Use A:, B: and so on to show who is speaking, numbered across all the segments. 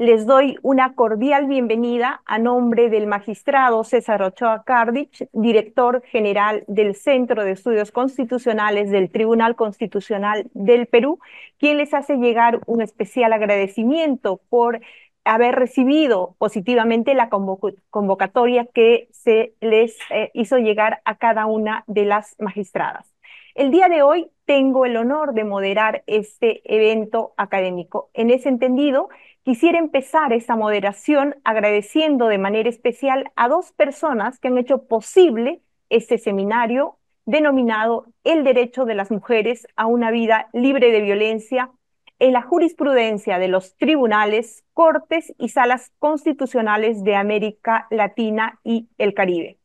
A: Les doy una cordial bienvenida a nombre del magistrado César Ochoa Cardich, director general del Centro de Estudios Constitucionales del Tribunal Constitucional del Perú, quien les hace llegar un especial agradecimiento por haber recibido positivamente la convocatoria que se les hizo llegar a cada una de las magistradas. El día de hoy tengo el honor de moderar este evento académico. En ese entendido, quisiera empezar esta moderación agradeciendo de manera especial a dos personas que han hecho posible este seminario denominado El derecho de las mujeres a una vida libre de violencia en la jurisprudencia de los tribunales, cortes y salas constitucionales de América Latina y el Caribe.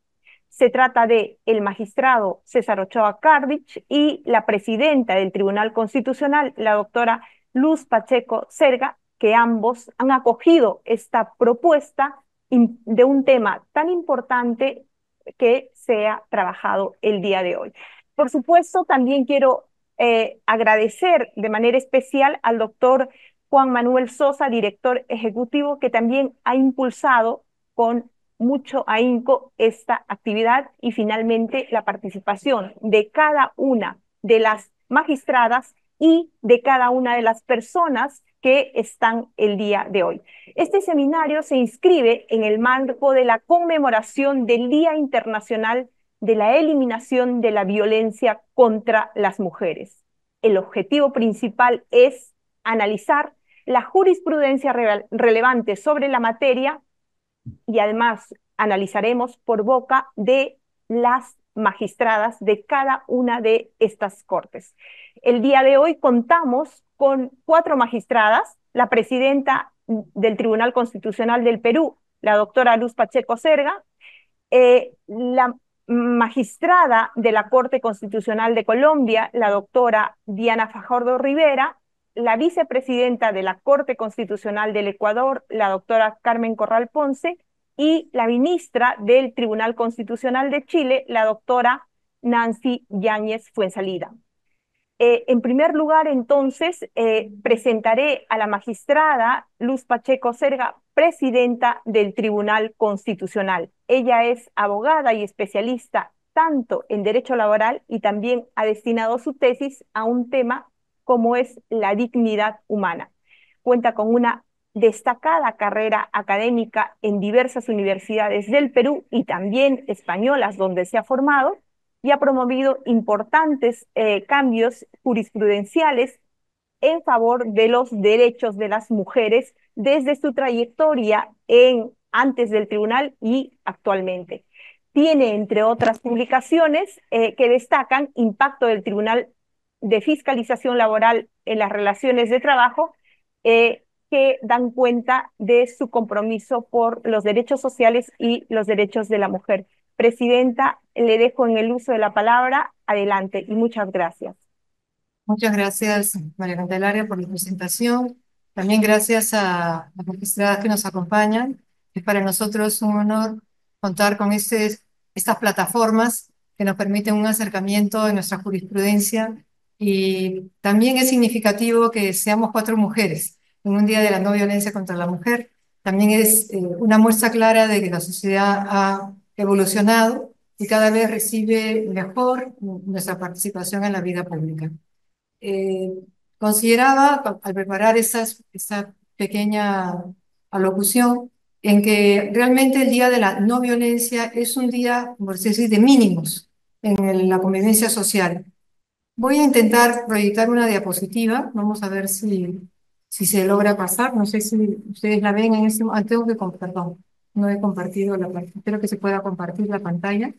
A: Se trata de el magistrado César Ochoa Cardich y la presidenta del Tribunal Constitucional, la doctora Luz Pacheco Serga, que ambos han acogido esta propuesta de un tema tan importante que se ha trabajado el día de hoy. Por supuesto, también quiero agradecer de manera especial al doctor Juan Manuel Sosa, director ejecutivo, que también ha impulsado con mucho ahínco esta actividad y finalmente la participación de cada una de las magistradas y de cada una de las personas que están el día de hoy. Este seminario se inscribe en el marco de la conmemoración del Día Internacional de la Eliminación de la Violencia contra las Mujeres. El objetivo principal es analizar la jurisprudencia relevante sobre la materia y además analizaremos por boca de las magistradas de cada una de estas cortes. El día de hoy contamos con 4 magistradas, la presidenta del Tribunal Constitucional del Perú, la doctora Luz Pacheco Serga, la magistrada de la Corte Constitucional de Colombia, la doctora Diana Fajardo Rivera, la vicepresidenta de la Corte Constitucional del Ecuador, la doctora Carmen Corral Ponce, y la ministra del Tribunal Constitucional de Chile, la doctora Nancy Yáñez Fuenzalida. En primer lugar, entonces, presentaré a la magistrada Luz Pacheco Serga, presidenta del Tribunal Constitucional. Ella es abogada y especialista tanto en derecho laboral y también ha destinado su tesis a un tema como es la dignidad humana. Cuenta con una destacada carrera académica en diversas universidades del Perú y también españolas donde se ha formado y ha promovido importantes cambios jurisprudenciales en favor de los derechos de las mujeres desde su trayectoria antes del tribunal y actualmente. Tiene, entre otras publicaciones, que destacan impacto del Tribunal de Fiscalización Laboral en las relaciones de trabajo, que dan cuenta de su compromiso por los derechos sociales y los derechos de la mujer. Presidenta, le dejo en el uso de la palabra. Adelante y muchas gracias.
B: Muchas gracias, María Candelaria, por la presentación. También gracias a las magistradas que nos acompañan. Es para nosotros un honor contar con estas plataformas que nos permiten un acercamiento de nuestra jurisprudencia y también es significativo que seamos 4 mujeres en un día de la no violencia contra la mujer. También es una muestra clara de que la sociedad ha evolucionado y cada vez recibe mejor nuestra participación en la vida pública. eh, Consideraba al preparar esta pequeña alocución en que realmente el Día de la No Violencia es un día, por así decir, de mínimos en la convivencia social. Voy a intentar proyectar una diapositiva, vamos a ver si se logra pasar, no sé si ustedes la ven en este momento, tengo que, perdón, no he compartido la pantalla, espero que se pueda compartir la pantalla.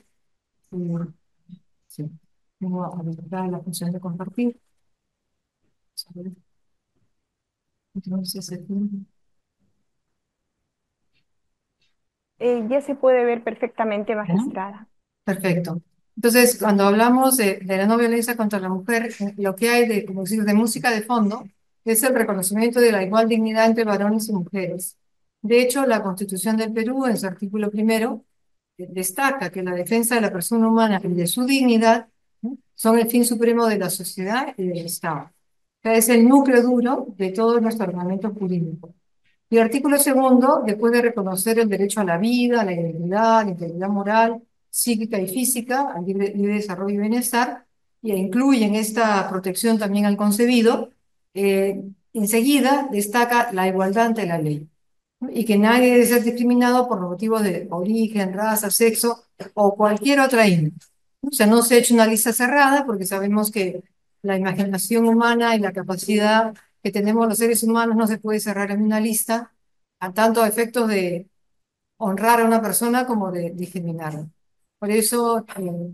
B: Sí, tengo habilitada la función de compartir. Entonces,
A: Ya se puede ver perfectamente,
B: ¿no?
A: magistrada.
B: Perfecto. Entonces, cuando hablamos de la no violencia contra la mujer, lo que hay de, como decir, de música de fondo es el reconocimiento de la igual dignidad entre varones y mujeres. De hecho, la Constitución del Perú, en su artículo primero, destaca que la defensa de la persona humana y de su dignidad, ¿no?, son el fin supremo de la sociedad y del Estado. O sea, es el núcleo duro de todo nuestro ordenamiento jurídico. Y el artículo segundo, después de reconocer el derecho a la vida, a la integridad moral, psíquica y física, al libre desarrollo y bienestar, y incluye en esta protección también al concebido, enseguida destaca la igualdad ante la ley, ¿no? Y que nadie debe ser discriminado por motivos de origen, raza, sexo o cualquier otra índole. O sea, no se ha hecho una lista cerrada porque sabemos que la imaginación humana y la capacidad que tenemos los seres humanos no se puede cerrar en una lista a tanto efectos de honrar a una persona como de discriminarla. Por eso,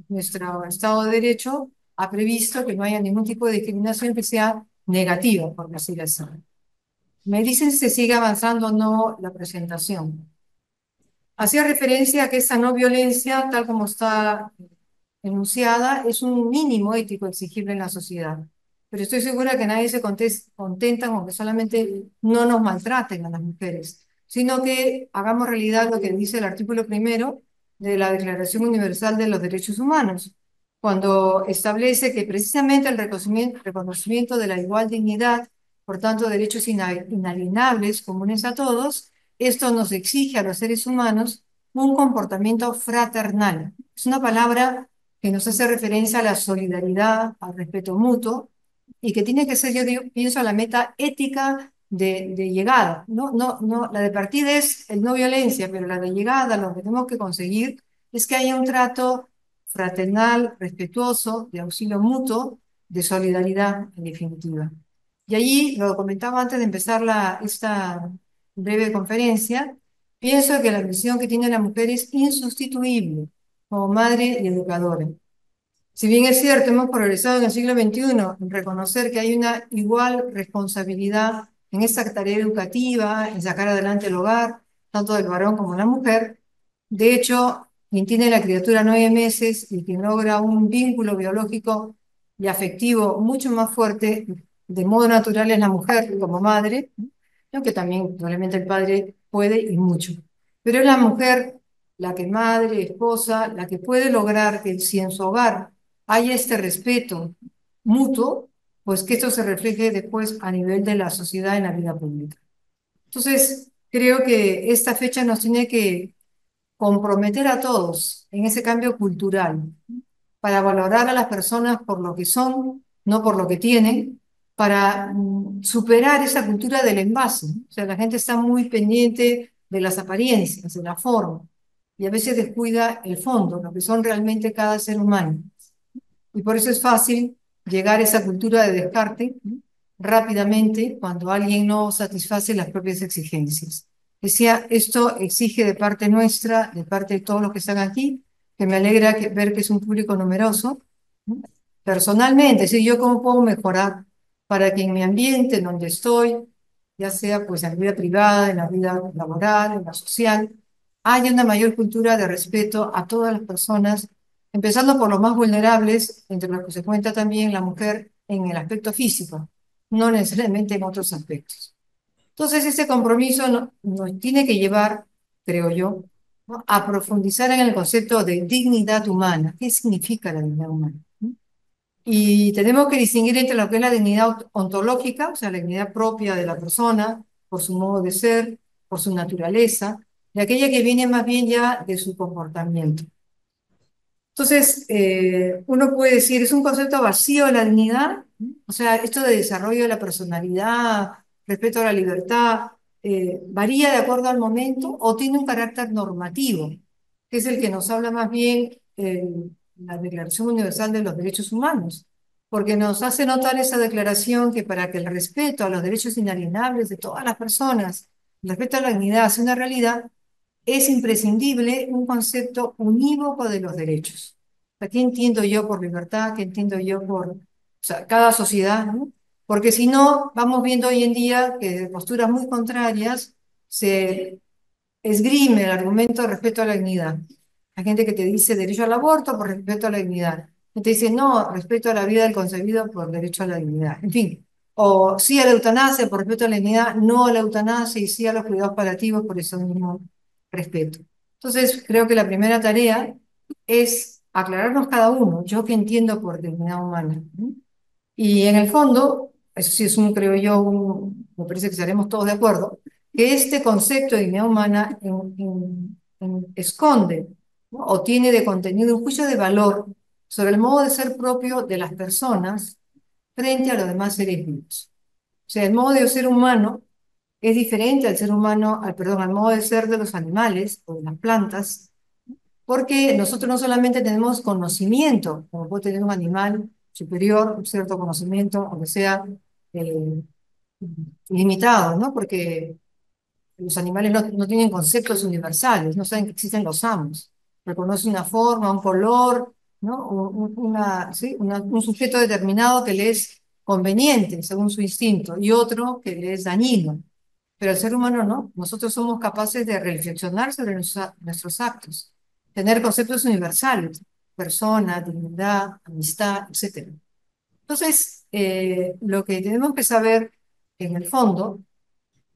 B: nuestro Estado de Derecho ha previsto que no haya ningún tipo de discriminación que sea negativa, por decirlo así. Me dicen si se sigue avanzando o no la presentación. Hacía referencia a que esa no violencia, tal como está enunciada, es un mínimo ético exigible en la sociedad. Pero estoy segura que nadie se contenta con que solamente no nos maltraten a las mujeres, sino que hagamos realidad lo que dice el artículo primero de la Declaración Universal de los Derechos Humanos, cuando establece que precisamente el reconocimiento de la igual dignidad, por tanto derechos inalienables comunes a todos, esto nos exige a los seres humanos un comportamiento fraternal. Es una palabra que nos hace referencia a la solidaridad, al respeto mutuo, y que tiene que ser, pienso, la meta ética de llegada. No, la de partida es el no violencia, pero la de llegada, lo que tenemos que conseguir es que haya un trato fraternal, respetuoso, de auxilio mutuo, de solidaridad, en definitiva. Y allí, lo comentaba antes de empezar esta breve conferencia, pienso que la misión que tiene la mujer es insustituible como madre y educadora. Si bien es cierto, hemos progresado en el siglo XXI en reconocer que hay una igual responsabilidad en esta tarea educativa, en sacar adelante el hogar, tanto del varón como de la mujer. De hecho, quien tiene la criatura 9 meses y quien logra un vínculo biológico y afectivo mucho más fuerte, de modo natural, es la mujer como madre, aunque también probablemente el padre puede y mucho. Pero es la mujer, la que madre, esposa, la que puede lograr que si en su hogar hay este respeto mutuo, pues que esto se refleje después a nivel de la sociedad en la vida pública. Entonces, creo que esta fecha nos tiene que comprometer a todos en ese cambio cultural para valorar a las personas por lo que son, no por lo que tienen, para superar esa cultura del envase. O sea, la gente está muy pendiente de las apariencias, de la forma, y a veces descuida el fondo, lo que son realmente cada ser humano. Y por eso es fácil llegar a esa cultura de descarte, ¿no?, rápidamente cuando alguien no satisface las propias exigencias. Decía, esto exige de parte nuestra, de parte de todos los que están aquí, que me alegra ver que es un público numeroso, ¿no? Personalmente, es decir, yo cómo puedo mejorar para que en mi ambiente, en donde estoy, ya sea pues en la vida privada, en la vida laboral, en la social, haya una mayor cultura de respeto a todas las personas, empezando por los más vulnerables, entre los que se cuenta también la mujer en el aspecto físico, no necesariamente en otros aspectos. Entonces, ese compromiso nos tiene que llevar, creo yo, ¿no?, a profundizar en el concepto de dignidad humana. ¿Qué significa la dignidad humana? ¿No? Y tenemos que distinguir entre lo que es la dignidad ontológica, o sea, la dignidad propia de la persona, por su modo de ser, por su naturaleza, y aquella que viene más bien ya de su comportamiento. Entonces, uno puede decir, es un concepto vacío de la dignidad, ¿no? O sea, esto de desarrollo de la personalidad, respeto a la libertad, varía de acuerdo al momento o tiene un carácter normativo, que es el que nos habla más bien la Declaración Universal de los Derechos Humanos, porque nos hace notar esa declaración que para que el respeto a los derechos inalienables de todas las personas, el respeto a la dignidad sea una realidad, es imprescindible un concepto unívoco de los derechos. O sea, ¿qué entiendo yo por libertad? ¿Qué entiendo yo por, o sea, cada sociedad, ¿no? Porque si no, vamos viendo hoy en día que de posturas muy contrarias se esgrime el argumento de respeto a la dignidad. Hay gente que te dice derecho al aborto por respeto a la dignidad. Y te dice no, respeto a la vida del concebido por derecho a la dignidad. En fin, o sí a la eutanasia por respeto a la dignidad, no a la eutanasia y sí a los cuidados paliativos por eso mismo respeto. Entonces, creo que la primera tarea es aclararnos cada uno, yo qué entiendo por dignidad humana, ¿no? Y en el fondo, eso sí es creo yo, me parece que estaremos todos de acuerdo, que este concepto de dignidad humana esconde, ¿no? O tiene de contenido un juicio de valor sobre el modo de ser propio de las personas frente a los demás seres vivos. O sea, el modo de ser humano es diferente al ser humano, perdón, al modo de ser de los animales o de las plantas, porque nosotros no solamente tenemos conocimiento, como puede tener un animal superior, un cierto conocimiento, aunque sea eh, limitado, ¿no? Porque los animales no tienen conceptos universales, no saben que existen los amos. Reconocen una forma, un color, ¿no? ¿Sí? Un sujeto determinado que le es conveniente según su instinto y otro que le es dañino. Pero el ser humano no. Nosotros somos capaces de reflexionar sobre nuestros actos, tener conceptos universales, persona, dignidad, amistad, etcétera. Entonces, lo que tenemos que saber en el fondo,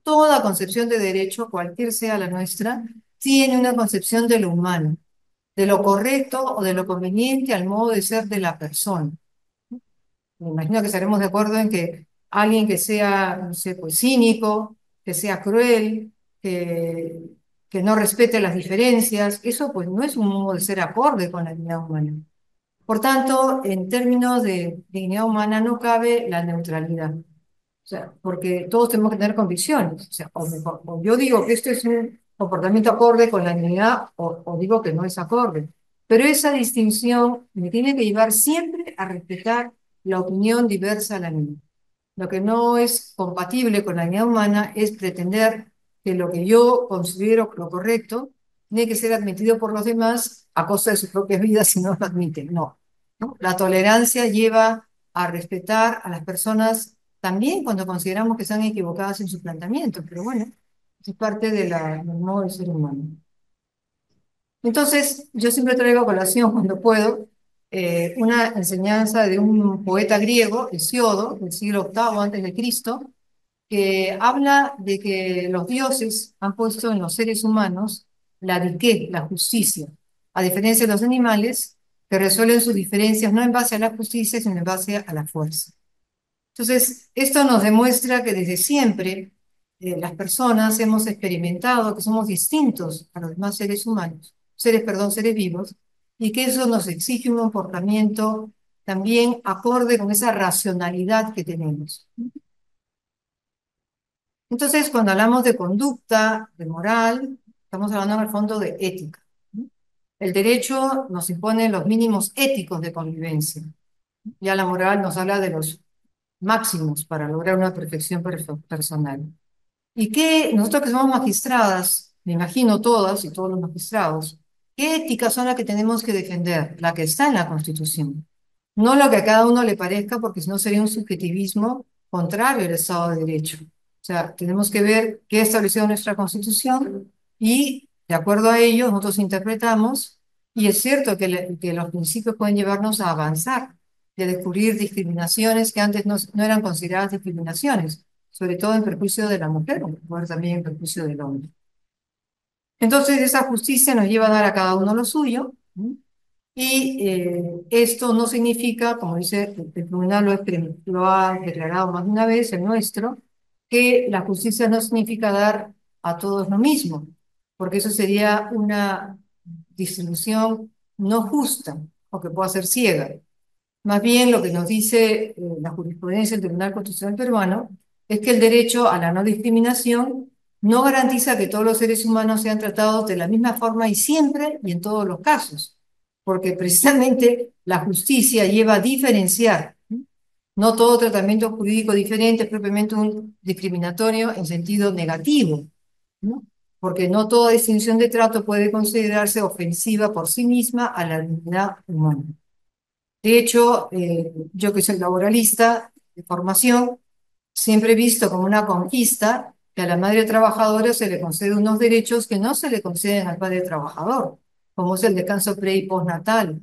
B: toda concepción de derecho, cualquier sea la nuestra, tiene una concepción de lo humano, de lo correcto o de lo conveniente al modo de ser de la persona. Me imagino que estaremos de acuerdo en que alguien que sea, no sé, pues cínico, que sea cruel, que, que no respete las diferencias, eso pues no es un modo de ser acorde con la dignidad humana. Por tanto, en términos de dignidad humana no cabe la neutralidad. O sea, porque todos tenemos que tener convicciones. O sea, o yo digo que esto es un comportamiento acorde con la dignidad o digo que no es acorde. Pero esa distinción me tiene que llevar siempre a respetar la opinión diversa a la mía. Lo que no es compatible con la dignidad humana es pretender que lo que yo considero lo correcto tiene que ser admitido por los demás a costa de sus propias vidas si no lo admiten. No, ¿no? La tolerancia lleva a respetar a las personas también cuando consideramos que están equivocadas en sus planteamientos, pero bueno, es parte del modo de ser humano. Entonces, yo siempre traigo a colación cuando puedo una enseñanza de un poeta griego, Hesiodo, del siglo octavo antes de Cristo, que habla de que los dioses han puesto en los seres humanos la diqué, la justicia, a diferencia de los animales que resuelven sus diferencias no en base a la justicia, sino en base a la fuerza. Entonces, esto nos demuestra que desde siempre las personas hemos experimentado que somos distintos a los demás seres humanos, perdón, seres vivos, y que eso nos exige un comportamiento también acorde con esa racionalidad que tenemos. Entonces, cuando hablamos de conducta, de moral, estamos hablando en el fondo de ética. El derecho nos impone los mínimos éticos de convivencia. Ya la moral nos habla de los máximos para lograr una perfección personal. Y que nosotros que somos magistradas, me imagino todas y todos los magistrados, ¿qué éticas son las que tenemos que defender? La que está en la Constitución. No lo que a cada uno le parezca, porque si no sería un subjetivismo contrario al Estado de Derecho. O sea, tenemos que ver qué ha establecido nuestra Constitución y, de acuerdo a ello, nosotros interpretamos, y es cierto que los principios pueden llevarnos a avanzar, de descubrir discriminaciones que antes no eran consideradas discriminaciones, sobre todo en perjuicio de la mujer, o también en perjuicio del hombre. Entonces, esa justicia nos lleva a dar a cada uno lo suyo, ¿no? Y esto no significa, como dice el tribunal lo ha declarado más de una vez, el nuestro, que la justicia no significa dar a todos lo mismo, porque eso sería una distribución no justa o que pueda ser ciega. Más bien lo que nos dice la jurisprudencia del Tribunal Constitucional peruano es que el derecho a la no discriminación no garantiza que todos los seres humanos sean tratados de la misma forma y siempre y en todos los casos, porque precisamente la justicia lleva a diferenciar. No todo tratamiento jurídico diferente es propiamente un discriminatorio en sentido negativo, ¿no? Porque no toda distinción de trato puede considerarse ofensiva por sí misma a la dignidad humana. De hecho, yo que soy laboralista de formación, siempre he visto como una conquista que a la madre trabajadora se le concede unos derechos que no se le conceden al padre trabajador, como es el descanso pre y postnatal,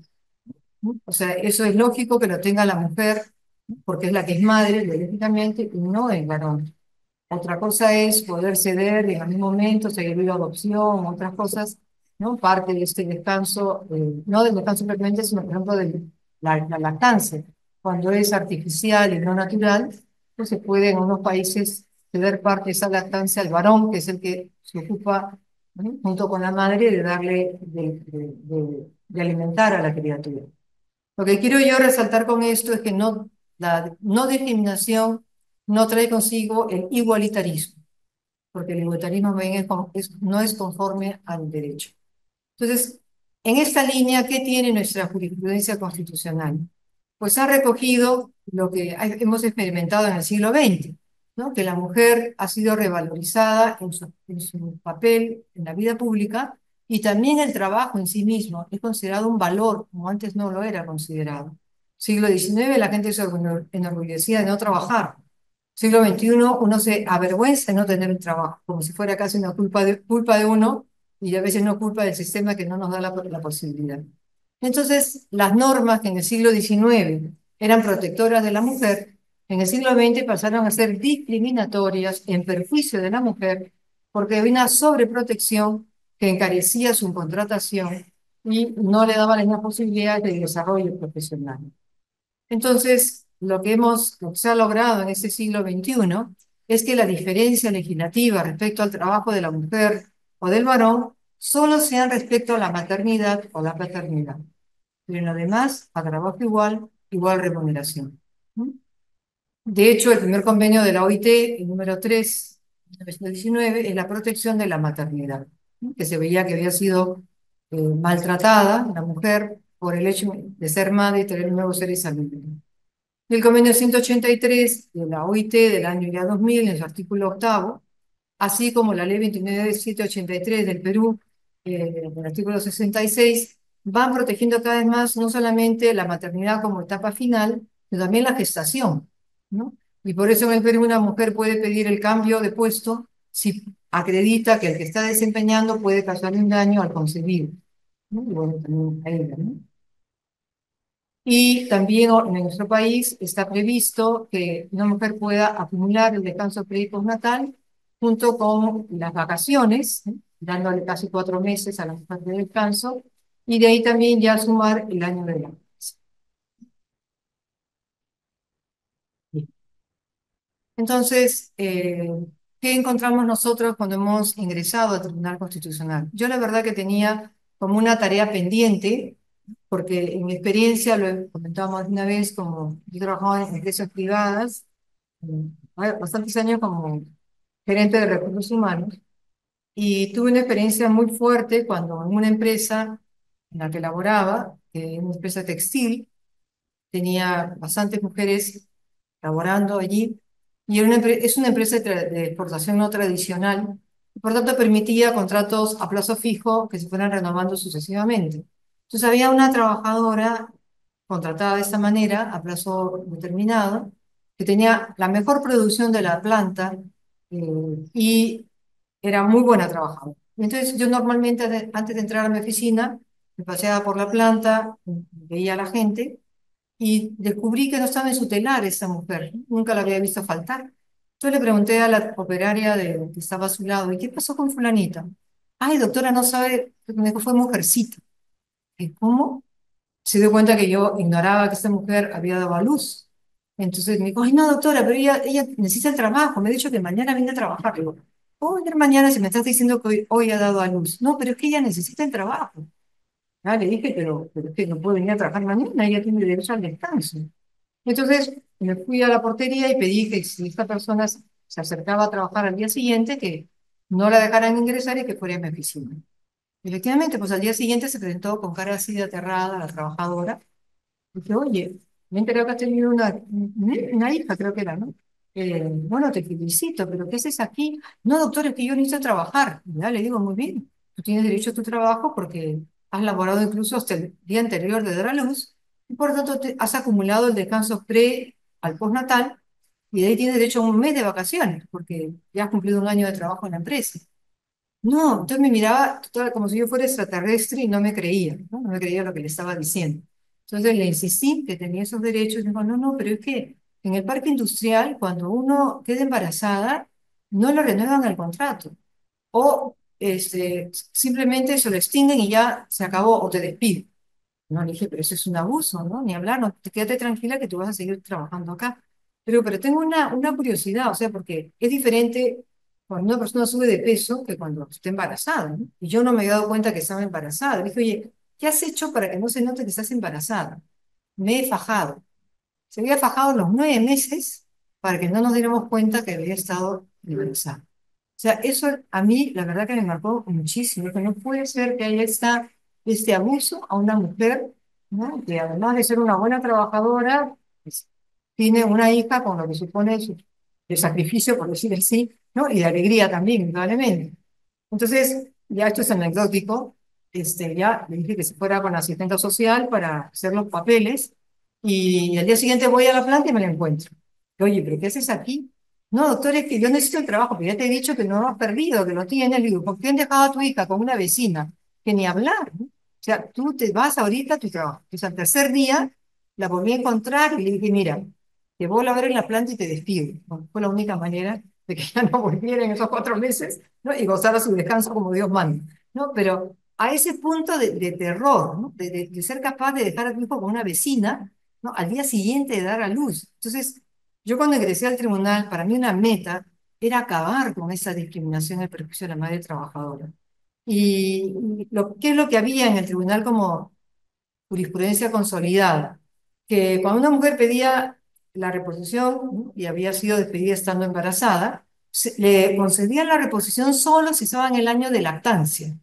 B: ¿no? O sea, eso es lógico que lo tenga la mujer, porque es la que es madre biológicamente y no el varón. Otra cosa es poder ceder en algún momento, seguir la adopción, otras cosas, ¿no? Parte de este descanso, no del descanso permanente, sino por ejemplo de la lactancia. Cuando es artificial y no natural, pues se puede en unos países ceder parte de esa lactancia al varón, que es el que se ocupa, ¿no?, junto con la madre, de darle, de alimentar a la criatura. Lo que quiero yo resaltar con esto es que no, la no discriminación no trae consigo el igualitarismo, porque el igualitarismo ven, no es conforme al derecho. Entonces, en esta línea, ¿qué tiene nuestra jurisprudencia constitucional? Pues ha recogido lo que hemos experimentado en el siglo XX, ¿no? Que la mujer ha sido revalorizada en su papel en la vida pública, y también el trabajo en sí mismo es considerado un valor, como antes no lo era considerado. Siglo XIX la gente se enorgullecía de no trabajar. Siglo XXI uno se avergüenza de no tener un trabajo, como si fuera casi una culpa de uno, y a veces no culpa del sistema que no nos da la posibilidad. Entonces, las normas que en el siglo XIX eran protectoras de la mujer, en el siglo XX pasaron a ser discriminatorias en perjuicio de la mujer, porque había una sobreprotección que encarecía su contratación y no le daba las mismas posibilidades de desarrollo profesional. Entonces, lo que se ha logrado en este siglo XXI es que la diferencia legislativa respecto al trabajo de la mujer o del varón solo sea respecto a la maternidad o la paternidad, pero en lo demás, a trabajo igual, igual remuneración. ¿Mm? De hecho, el primer convenio de la OIT, el número 3, 1919, es la protección de la maternidad, ¿no?, que se veía que había sido maltratada la mujer por el hecho de ser madre y tener nuevos seres al mundo. El convenio 183 de la OIT del año ya 2000, en su artículo octavo, así como la ley 29783 del Perú, el artículo 66, van protegiendo cada vez más no solamente la maternidad como etapa final, sino también la gestación, ¿no? Y por eso en el Perú una mujer puede pedir el cambio de puesto si acredita que el que está desempeñando puede causarle un daño al concebir, ¿no? Y bueno, también a ella, ¿no? Y también en nuestro país está previsto que una mujer pueda acumular el descanso pre y postnatal junto con las vacaciones, ¿eh?, dándole casi 4 meses a la mujer de descanso, y de ahí también ya sumar el año de la. Entonces, ¿qué encontramos nosotros cuando hemos ingresado al Tribunal Constitucional? Yo la verdad que tenía como una tarea pendiente, porque en mi experiencia, lo he comentado más de una vez, como yo trabajaba en empresas privadas, bastantes años como gerente de recursos humanos, y tuve una experiencia muy fuerte cuando en una empresa en la que laboraba, una empresa textil, tenía bastantes mujeres laborando allí, y es una empresa de exportación no tradicional, y por tanto permitía contratos a plazo fijo que se fueran renovando sucesivamente. Entonces había una trabajadora contratada de esta manera, a plazo determinado, que tenía la mejor producción de la planta, y era muy buena trabajadora. Entonces yo normalmente antes de entrar a mi oficina, me paseaba por la planta, veía a la gente, y descubrí que no estaba en su telar esa mujer, nunca la había visto faltar. Yo le pregunté a la operaria que estaba a su lado, ¿y qué pasó con fulanita? Ay, doctora, no sabe, me dijo, fue mujercita. ¿Y cómo? Se dio cuenta que yo ignoraba que esta mujer había dado a luz. Entonces me dijo, ay, no, doctora, pero ella necesita el trabajo, me ha dicho que mañana viene a trabajar. Le digo, ¿cómo venir mañana si me estás diciendo que hoy ha dado a luz? No, pero es que ella necesita el trabajo. Ah, le dije, pero es que no puede venir a trabajar mañana, ella tiene derecho al descanso. Entonces me fui a la portería y pedí que si esta persona se acercaba a trabajar al día siguiente, que no la dejaran ingresar y que fuera a mi oficina. Efectivamente, pues al día siguiente se presentó con cara así de aterrada la trabajadora. Dije, oye, me he enterado que has tenido una hija, creo que era, ¿no? Bueno, te felicito, pero ¿qué haces aquí? No, doctor, es que yo necesito trabajar. Ya le digo, muy bien, tú tienes derecho a tu trabajo porque has laborado incluso hasta el día anterior de dar a luz, y por lo tanto has acumulado el descanso pre al postnatal, y de ahí tienes derecho a un mes de vacaciones, porque ya has cumplido un año de trabajo en la empresa. No, entonces me miraba como si yo fuera extraterrestre y no me creía, ¿no? No me creía lo que le estaba diciendo. Entonces le insistí que tenía esos derechos y me dijo, no, no, pero es que en el parque industrial, cuando uno queda embarazada, no le renuevan el contrato. O simplemente se lo extinguen y ya se acabó o te despiden. No, le dije, pero eso es un abuso, ¿no? Ni hablar, no, quédate tranquila que tú vas a seguir trabajando acá. Pero tengo una curiosidad, o sea, porque es diferente cuando una persona sube de peso que cuando está embarazada, ¿no? Y yo no me había dado cuenta que estaba embarazada. Le dije, oye, ¿qué has hecho para que no se note que estás embarazada? Me he fajado. Se había fajado los 9 meses para que no nos diéramos cuenta que había estado embarazada. O sea, eso a mí, la verdad que me marcó muchísimo, que no puede ser que haya este abuso a una mujer, ¿no? Que además de ser una buena trabajadora, pues, tiene una hija con lo que supone de sacrificio, por decir así, ¿no? Y de alegría también, indudablemente. Entonces, ya esto es anecdótico, ya le dije que se fuera con la asistente social para hacer los papeles, y el día siguiente voy a la planta y me la encuentro. Oye, ¿pero qué haces aquí? No, doctor, es que yo necesito el trabajo, pero ya te he dicho que no lo has perdido, que lo tienes. Le digo, ¿por qué han dejado a tu hija con una vecina? Que ni hablar, ¿no? O sea, tú te vas ahorita a tu trabajo. Entonces, al tercer día, la volví a encontrar y le dije, mira, te voy a ver en la planta y te despido. Bueno, fue la única manera de que ya no volviera en esos 4 meses, ¿no? Y gozara su descanso como Dios manda, ¿no? Pero a ese punto de terror, ¿no? De ser capaz de dejar a tu hijo con una vecina, ¿no? Al día siguiente de dar a luz. Entonces, yo cuando ingresé al tribunal, para mí una meta era acabar con esa discriminación en perjuicio de la madre trabajadora. ¿Qué es lo que había en el tribunal como jurisprudencia consolidada? Que cuando una mujer pedía la reposición, ¿no? Y había sido despedida estando embarazada, le concedían la reposición solo si estaba en el año de lactancia.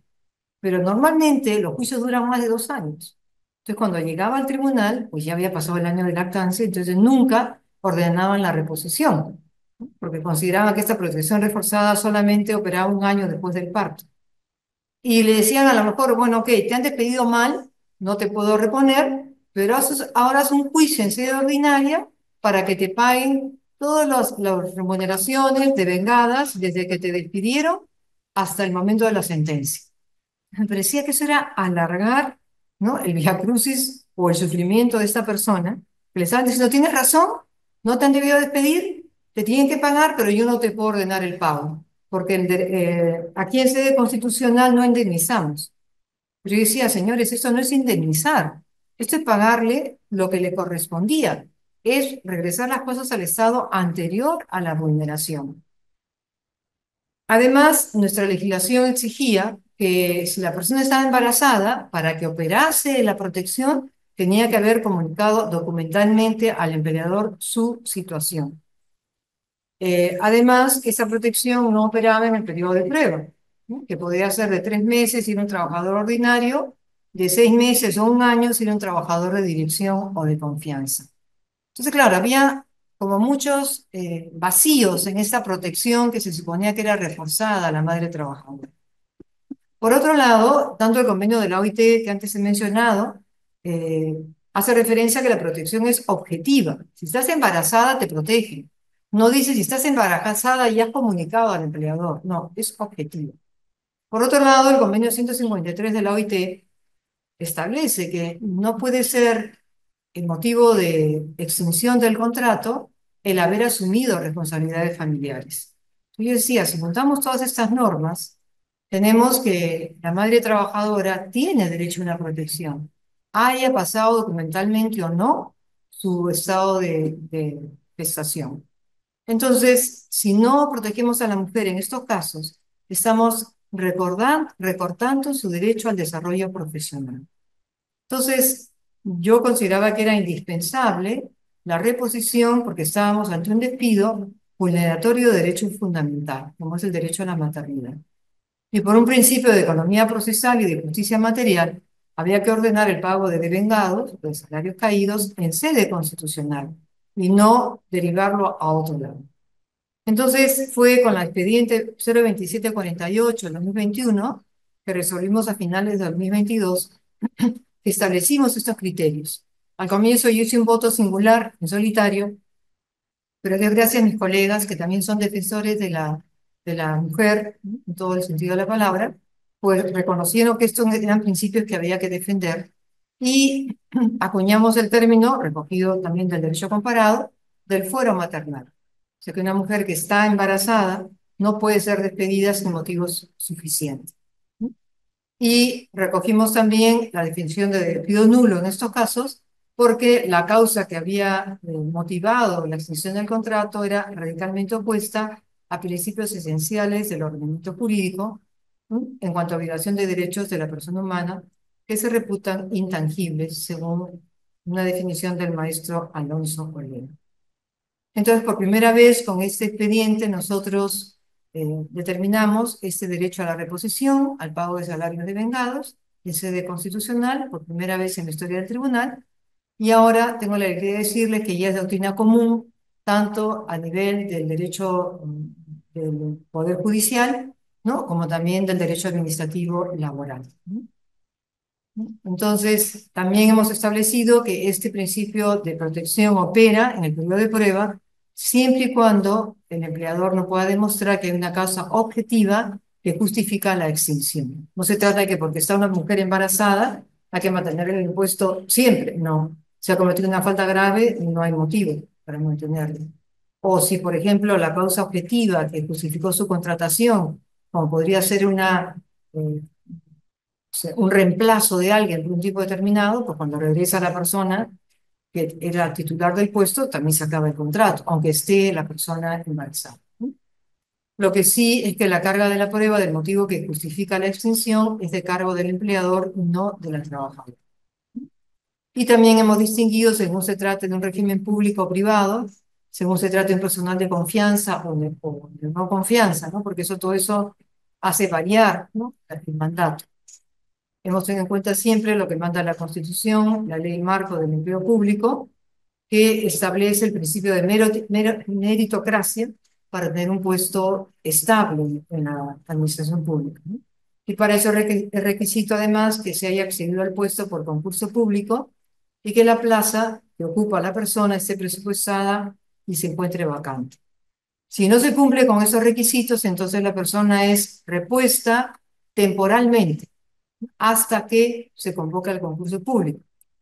B: Pero normalmente los juicios duran más de 2 años. Entonces, cuando llegaba al tribunal, pues ya había pasado el año de lactancia, entonces nunca ordenaban la reposición, ¿no? Porque consideraban que esta protección reforzada solamente operaba un año después del parto. Y le decían a lo mejor, bueno, ok, te han despedido mal, no te puedo reponer, pero ahora haz un juicio en sede ordinaria para que te paguen todas las remuneraciones devengadas desde que te despidieron hasta el momento de la sentencia. Me parecía que eso era alargar, ¿no? El viacrucis o el sufrimiento de esta persona, que le estaban diciendo, tienes razón, no te han debido despedir, te tienen que pagar, pero yo no te puedo ordenar el pago, porque aquí en sede constitucional no indemnizamos. Pero yo decía, señores, esto no es indemnizar, esto es pagarle lo que le correspondía, es regresar las cosas al estado anterior a la vulneración. Además, nuestra legislación exigía que si la persona estaba embarazada, para que operase la protección, tenía que haber comunicado documentalmente al empleador su situación. Además, esa protección no operaba en el periodo de prueba, ¿no? Que podía ser de 3 meses si era un trabajador ordinario, de 6 meses o un año si era un trabajador de dirección o de confianza. Entonces, claro, había como muchos vacíos en esta protección que se suponía que era reforzada a la madre trabajadora. Por otro lado, tanto el convenio de la OIT que antes he mencionado, eh, hace referencia a que la protección es objetiva. Si estás embarazada, te protege. No dice si estás embarazada y has comunicado al empleador. No, es objetivo. Por otro lado, el convenio 153 de la OIT establece que no puede ser el motivo de extinción del contrato el haber asumido responsabilidades familiares. Yo decía, si juntamos todas estas normas, tenemos que la madre trabajadora tiene derecho a una protección, haya pasado documentalmente o no su estado de gestación. Entonces, si no protegemos a la mujer en estos casos, estamos recortando su derecho al desarrollo profesional. Entonces, yo consideraba que era indispensable la reposición porque estábamos ante un despido vulneratorio de derecho fundamental, como es el derecho a la maternidad. Y por un principio de economía procesal y de justicia material, había que ordenar el pago de devengados, de salarios caídos, en sede constitucional y no derivarlo a otro lado. Entonces fue con la expediente 02748 del 2021 que resolvimos a finales de 2022 que establecimos estos criterios. Al comienzo yo hice un voto singular, en solitario, pero Dios gracias a mis colegas que también son defensores de la mujer, ¿no? En todo el sentido de la palabra, pues reconocieron que estos eran principios que había que defender y acuñamos el término, recogido también del derecho comparado, del fuero maternal. O sea que una mujer que está embarazada no puede ser despedida sin motivos suficientes. Y recogimos también la definición de despido nulo en estos casos porque la causa que había motivado la extinción del contrato era radicalmente opuesta a principios esenciales del ordenamiento jurídico, ¿no?, en cuanto a violación de derechos de la persona humana que se reputan intangibles, según una definición del maestro Alonso Olea. Entonces, por primera vez con este expediente, nosotros determinamos este derecho a la reposición, al pago de salarios devengados, en sede constitucional, por primera vez en la historia del tribunal, y ahora tengo la alegría de decirles que ya es doctrina común, tanto a nivel del derecho del Poder Judicial, ¿no?, como también del derecho administrativo laboral, ¿no? Entonces, también hemos establecido que este principio de protección opera en el periodo de prueba siempre y cuando el empleador no pueda demostrar que hay una causa objetiva que justifica la extinción. No se trata de que porque está una mujer embarazada hay que mantener el impuesto siempre, no. Si ha cometido una falta grave, no hay motivo para mantenerlo. O si, por ejemplo, la causa objetiva que justificó su contratación, como podría ser eh, un reemplazo de alguien de un tipo determinado, pues cuando regresa la persona que era titular del puesto, también se acaba el contrato, aunque esté la persona embarazada. Lo que sí es que la carga de la prueba del motivo que justifica la extinción es de cargo del empleador, no de la trabajadora. Y también hemos distinguido según se trate de un régimen público o privado, según se trate de un personal de confianza o de no confianza, ¿no?, porque todo eso hace variar, ¿no?, el mandato. Hemos tenido en cuenta siempre lo que manda la Constitución, la Ley Marco del Empleo Público, que establece el principio de meritocracia para tener un puesto estable en la administración pública, ¿no? Y para eso es requisito además que se haya accedido al puesto por concurso público y que la plaza que ocupa la persona esté presupuestada y se encuentre vacante. Si no se cumple con esos requisitos, entonces la persona es repuesta temporalmente hasta que se convoca el concurso público.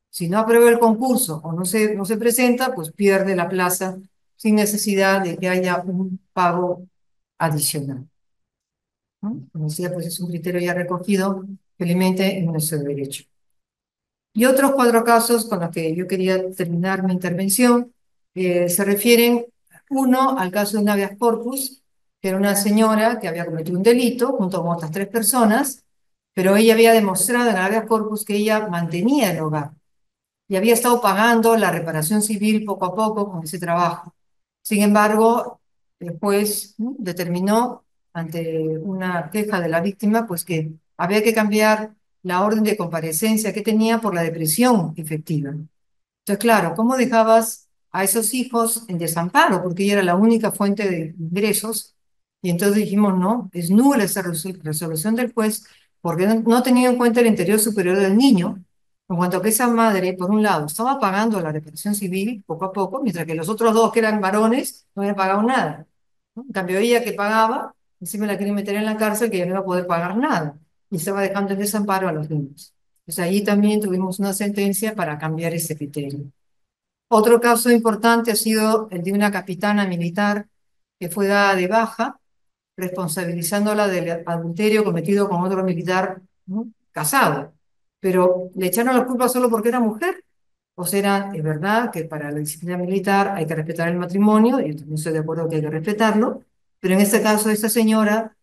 B: Si no aprueba el concurso o no se presenta, pues pierde la plaza sin necesidad de que haya un pago adicional, ¿no? Como decía, pues es un criterio ya recogido felizmente en nuestro derecho. Y otros cuatro casos con los que yo quería terminar mi intervención se refieren, uno, al caso de un habeas corpus, que era una señora que había cometido un delito junto con otras tres personas, pero ella había demostrado en el habeas corpus que ella mantenía el hogar y había estado pagando la reparación civil poco a poco con ese trabajo. Sin embargo, el juez, ¿no?, determinó ante una queja de la víctima pues que había que cambiar la orden de comparecencia que tenía por la depresión efectiva. Entonces, claro, ¿cómo dejabas a esos hijos en desamparo? Porque ella era la única fuente de ingresos. Y entonces dijimos, no, es nula esa resolución del juez porque no tenía en cuenta el interés superior del niño, en cuanto a que esa madre, por un lado, estaba pagando la reparación civil poco a poco, mientras que los otros dos, que eran varones, no habían pagado nada, ¿no? En cambio, ella que pagaba, encima la quería meter en la cárcel, que ya no iba a poder pagar nada, y estaba dejando en desamparo a los niños. Pues ahí también tuvimos una sentencia para cambiar ese criterio. Otro caso importante ha sido el de una capitana militar que fue dada de baja, responsabilizándola del adulterio cometido con otro militar, ¿no?, casado. Pero le echaron la culpa solo porque era mujer. O sea, es verdad que para la disciplina militar hay que respetar el matrimonio, y yo también estoy de acuerdo que hay que respetarlo, pero en este caso esta señora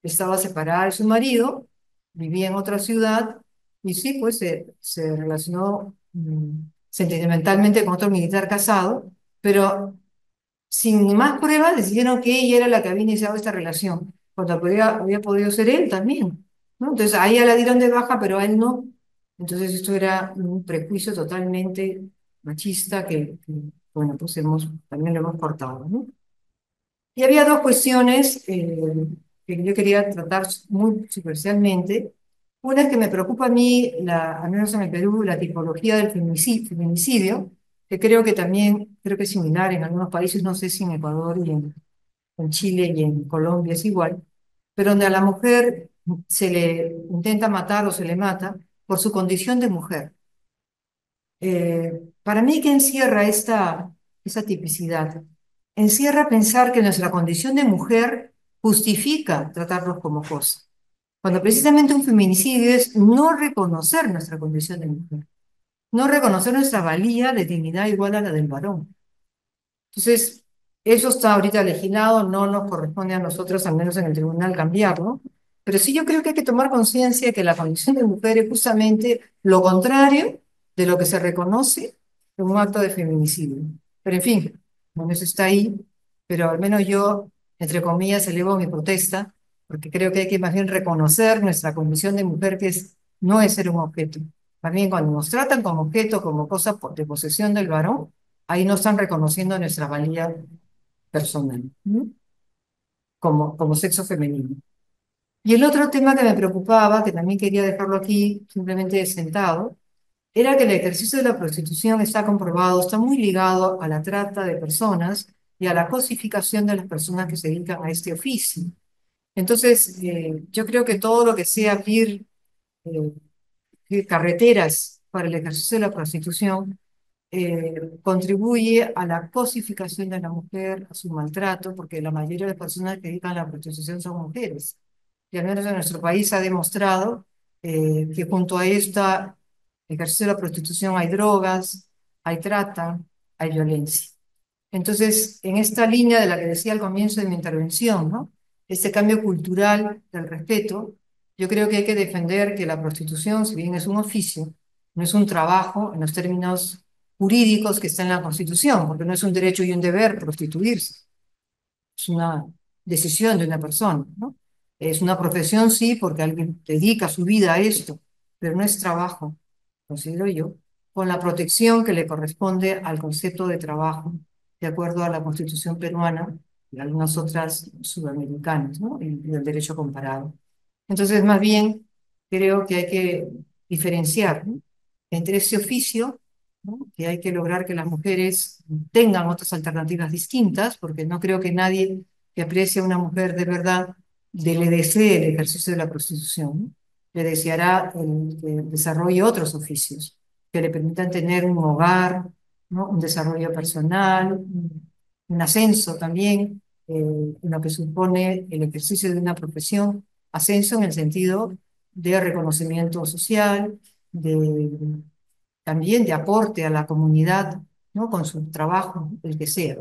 B: estaba separada de su marido, vivía en otra ciudad, y sí, pues se relacionó sentimentalmente con otro militar casado, pero sin más pruebas decidieron que ella era la que había iniciado esta relación, cuando había podido ser él también, ¿no? Entonces a ella la dieron de baja, pero a él no. Entonces esto era un prejuicio totalmente machista bueno, pues también lo hemos cortado, ¿no? Y había dos cuestiones que yo quería tratar muy superficialmente. Una es que me preocupa a mí, al menos en el Perú, la tipología del feminicidio, que creo que es similar en algunos países, no sé si en Ecuador y en Chile y en Colombia es igual, pero donde a la mujer se le intenta matar o se le mata por su condición de mujer. Para mí, ¿qué encierra esa tipicidad? Encierra pensar que nuestra condición de mujer justifica tratarnos como cosa, cuando precisamente un feminicidio es no reconocer nuestra condición de mujer. no reconocer nuestra valía de dignidad igual a la del varón. Entonces, eso está ahorita legislado, no nos corresponde a nosotros, al menos en el tribunal, cambiarlo. Pero sí yo creo que hay que tomar conciencia de que la condición de mujer es justamente lo contrario de lo que se reconoce en un acto de feminicidio. Pero en fin, bueno, eso está ahí, pero al menos yo, entre comillas, elevo mi protesta, porque creo que hay que más bien reconocer nuestra condición de mujer, que es, no es ser un objeto. También cuando nos tratan como objeto, como cosa de posesión del varón, ahí no están reconociendo nuestra valía personal, ¿no? Como sexo femenino. Y el otro tema que me preocupaba, que también quería dejarlo aquí simplemente sentado, era que el ejercicio de la prostitución está comprobado, está muy ligado a la trata de personas y a la cosificación de las personas que se dedican a este oficio. Entonces, yo creo que todo lo que sea carreteras para el ejercicio de la prostitución contribuye a la cosificación de la mujer, a su maltrato, porque la mayoría de las personas que dedican a la prostitución son mujeres. Y al menos en nuestro país ha demostrado que junto a esta ejercicio de la prostitución hay drogas, hay trata, hay violencia. Entonces, en esta línea de la que decía al comienzo de mi intervención, ¿no? Este cambio cultural del respeto, yo creo que hay que defender que la prostitución, si bien es un oficio, no es un trabajo en los términos jurídicos que está en la Constitución, porque no es un derecho y un deber prostituirse, es una decisión de una persona, ¿no? Es una profesión, sí, porque alguien dedica su vida a esto, pero no es trabajo, considero yo, con la protección que le corresponde al concepto de trabajo, de acuerdo a la Constitución peruana y algunas otras sudamericanas, ¿no? Y el derecho comparado. Entonces, más bien, creo que hay que diferenciar, ¿no? Entre ese oficio, ¿no? Que hay que lograr que las mujeres tengan otras alternativas distintas, porque no creo que nadie que aprecie a una mujer de verdad le desee el ejercicio de la prostitución, ¿no? Le deseará que desarrolle otros oficios que le permitan tener un hogar, ¿no? Un desarrollo personal, un ascenso también, en lo que supone el ejercicio de una profesión, ascenso en el sentido de reconocimiento social, de, también de aporte a la comunidad, ¿no? Con su trabajo, el que sea.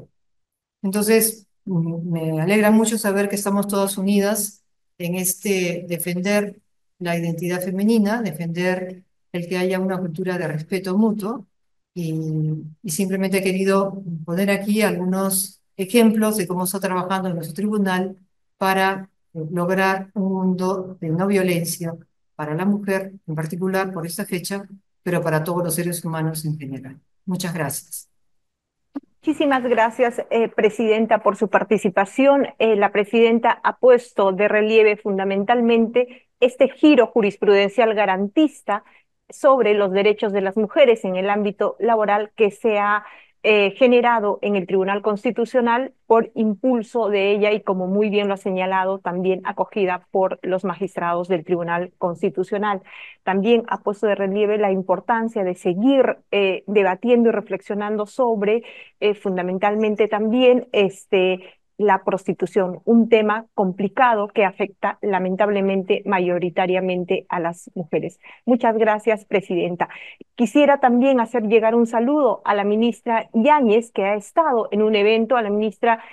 B: Entonces, me alegra mucho saber que estamos todas unidas en este defender la identidad femenina, defender el que haya una cultura de respeto mutuo y simplemente he querido poner aquí algunos ejemplos de cómo está trabajando en nuestro tribunal para lograr un mundo de no violencia para la mujer en particular por esta fecha, pero para todos los seres humanos en general. Muchas gracias.
A: Muchísimas gracias, Presidenta, por su participación. La Presidenta ha puesto de relieve fundamentalmente este giro jurisprudencial garantista sobre los derechos de las mujeres en el ámbito laboral que se ha generado en el Tribunal Constitucional por impulso de ella y, como muy bien lo ha señalado, también acogida por los magistrados del Tribunal Constitucional. También ha puesto de relieve la importancia de seguir debatiendo y reflexionando sobre fundamentalmente también la prostitución, un tema complicado que afecta lamentablemente mayoritariamente a las mujeres. Muchas gracias, Presidenta. Quisiera también hacer llegar un saludo a la ministra Yáñez, que ha estado en un evento, a la ministra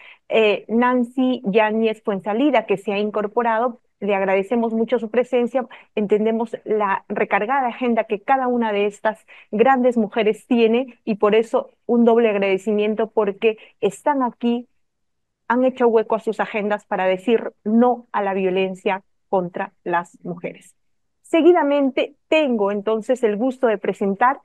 A: Nancy Yáñez Fuenzalida, que se ha incorporado. Le agradecemos mucho su presencia, entendemos la recargada agenda que cada una de estas grandes mujeres tiene y por eso un doble agradecimiento porque están aquí, han hecho hueco a sus agendas para decir no a la violencia contra las mujeres. Seguidamente tengo entonces el gusto de presentar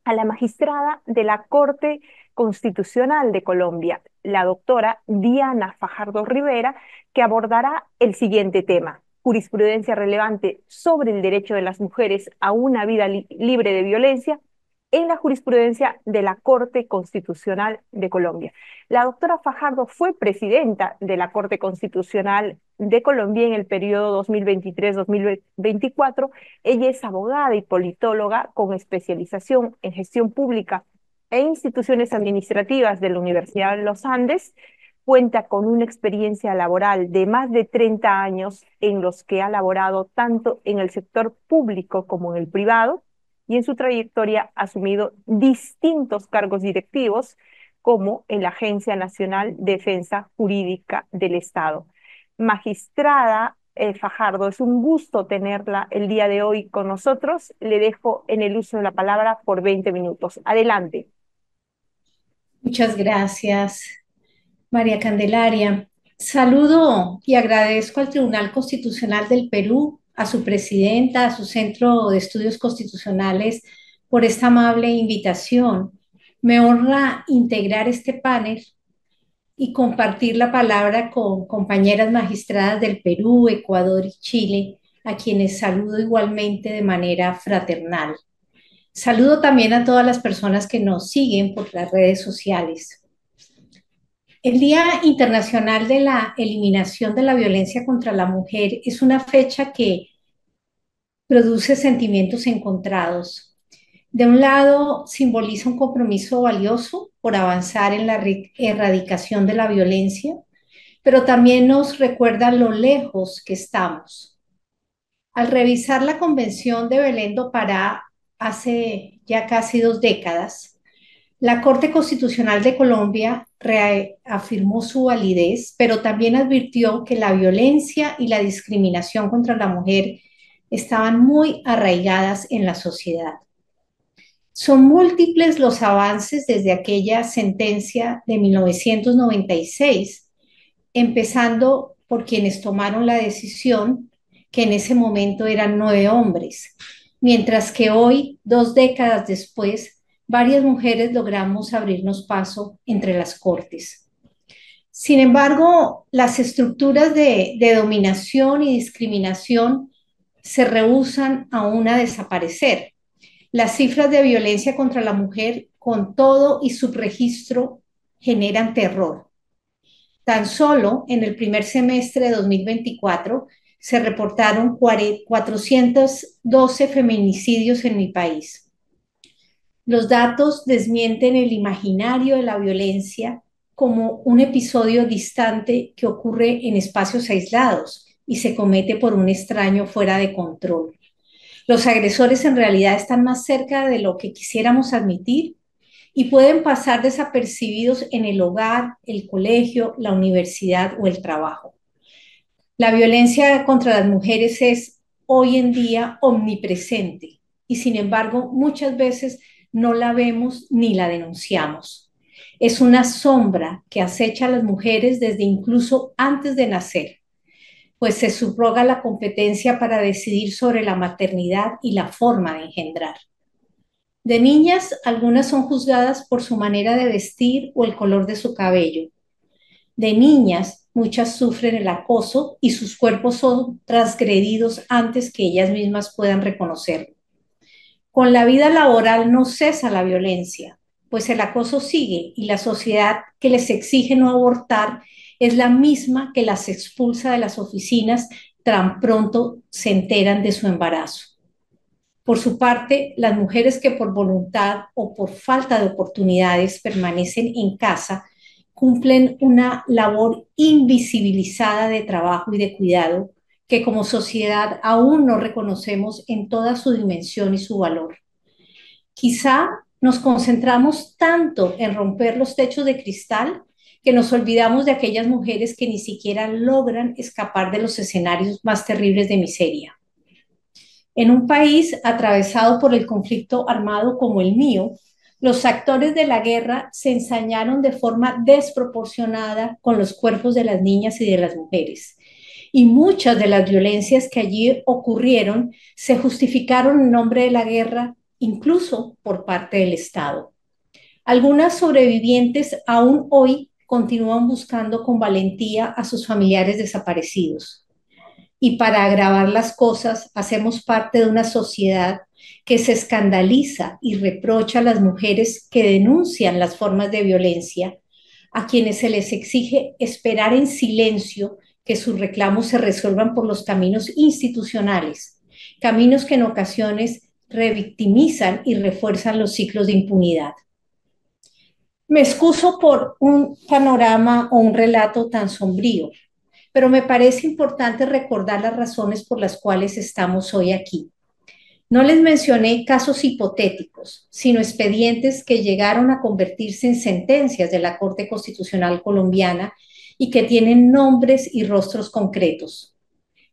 A: a la magistrada de la Corte Constitucional de Colombia, la doctora Diana Fajardo Rivera, que abordará el siguiente tema: jurisprudencia relevante sobre el derecho de las mujeres a una vida libre de violencia en la jurisprudencia de la Corte Constitucional de Colombia. La doctora Fajardo fue presidenta de la Corte Constitucional de Colombia en el periodo 2023-2024. Ella es abogada y politóloga con especialización en gestión pública e instituciones administrativas de la Universidad de los Andes. Cuenta con una experiencia laboral de más de 30 años en los que ha laborado tanto en el sector público como en el privado. y en su trayectoria ha asumido distintos cargos directivos, como en la Agencia Nacional de Defensa Jurídica del Estado. Magistrada Fajardo, es un gusto tenerla el día de hoy con nosotros. Le dejo en el uso de la palabra por 20 minutos. Adelante.
C: Muchas gracias, María Candelaria. Saludo y agradezco al Tribunal Constitucional del Perú, a su presidenta, a su Centro de Estudios Constitucionales por esta amable invitación. Me honra integrar este panel y compartir la palabra con compañeras magistradas del Perú, Ecuador y Chile, a quienes saludo igualmente de manera fraternal. Saludo también a todas las personas que nos siguen por las redes sociales. El Día Internacional de la Eliminación de la Violencia contra la Mujer es una fecha que produce sentimientos encontrados. De un lado, simboliza un compromiso valioso por avanzar en la erradicación de la violencia, pero también nos recuerda lo lejos que estamos. Al revisar la Convención de Belén do Pará hace ya casi 2 décadas, la Corte Constitucional de Colombia reafirmó su validez, pero también advirtió que la violencia y la discriminación contra la mujer estaban muy arraigadas en la sociedad. Son múltiples los avances desde aquella sentencia de 1996, empezando por quienes tomaron la decisión, que en ese momento eran 9 hombres, mientras que hoy, 2 décadas después, varias mujeres logramos abrirnos paso entre las cortes. Sin embargo, las estructuras de dominación y discriminación se rehúsan aún a desaparecer. Las cifras de violencia contra la mujer, con todo y subregistro, generan terror. Tan solo en el primer semestre de 2024 se reportaron 412 feminicidios en mi país. Los datos desmienten el imaginario de la violencia como un episodio distante que ocurre en espacios aislados y se comete por un extraño fuera de control. Los agresores en realidad están más cerca de lo que quisiéramos admitir y pueden pasar desapercibidos en el hogar, el colegio, la universidad o el trabajo. La violencia contra las mujeres es hoy en día omnipresente y sin embargo muchas veces no la vemos ni la denunciamos. Es una sombra que acecha a las mujeres desde incluso antes de nacer, pues se subroga la competencia para decidir sobre la maternidad y la forma de engendrar. De niñas, algunas son juzgadas por su manera de vestir o el color de su cabello. De niñas, muchas sufren el acoso y sus cuerpos son transgredidos antes que ellas mismas puedan reconocerlo. Con la vida laboral no cesa la violencia, pues el acoso sigue y la sociedad que les exige no abortar es la misma que las expulsa de las oficinas tan pronto se enteran de su embarazo. Por su parte, las mujeres que por voluntad o por falta de oportunidades permanecen en casa cumplen una labor invisibilizada de trabajo y de cuidado que como sociedad aún no reconocemos en toda su dimensión y su valor. Quizá nos concentramos tanto en romper los techos de cristal que nos olvidamos de aquellas mujeres que ni siquiera logran escapar de los escenarios más terribles de miseria. En un país atravesado por el conflicto armado como el mío, los actores de la guerra se ensañaron de forma desproporcionada con los cuerpos de las niñas y de las mujeres. Y muchas de las violencias que allí ocurrieron se justificaron en nombre de la guerra, incluso por parte del Estado. Algunas sobrevivientes aún hoy continúan buscando con valentía a sus familiares desaparecidos. Y para agravar las cosas, hacemos parte de una sociedad que se escandaliza y reprocha a las mujeres que denuncian las formas de violencia, a quienes se les exige esperar en silencio que sus reclamos se resuelvan por los caminos institucionales, caminos que en ocasiones revictimizan y refuerzan los ciclos de impunidad. Me excuso por un panorama o un relato tan sombrío, pero me parece importante recordar las razones por las cuales estamos hoy aquí. No les mencioné casos hipotéticos, sino expedientes que llegaron a convertirse en sentencias de la Corte Constitucional colombiana y que tienen nombres y rostros concretos.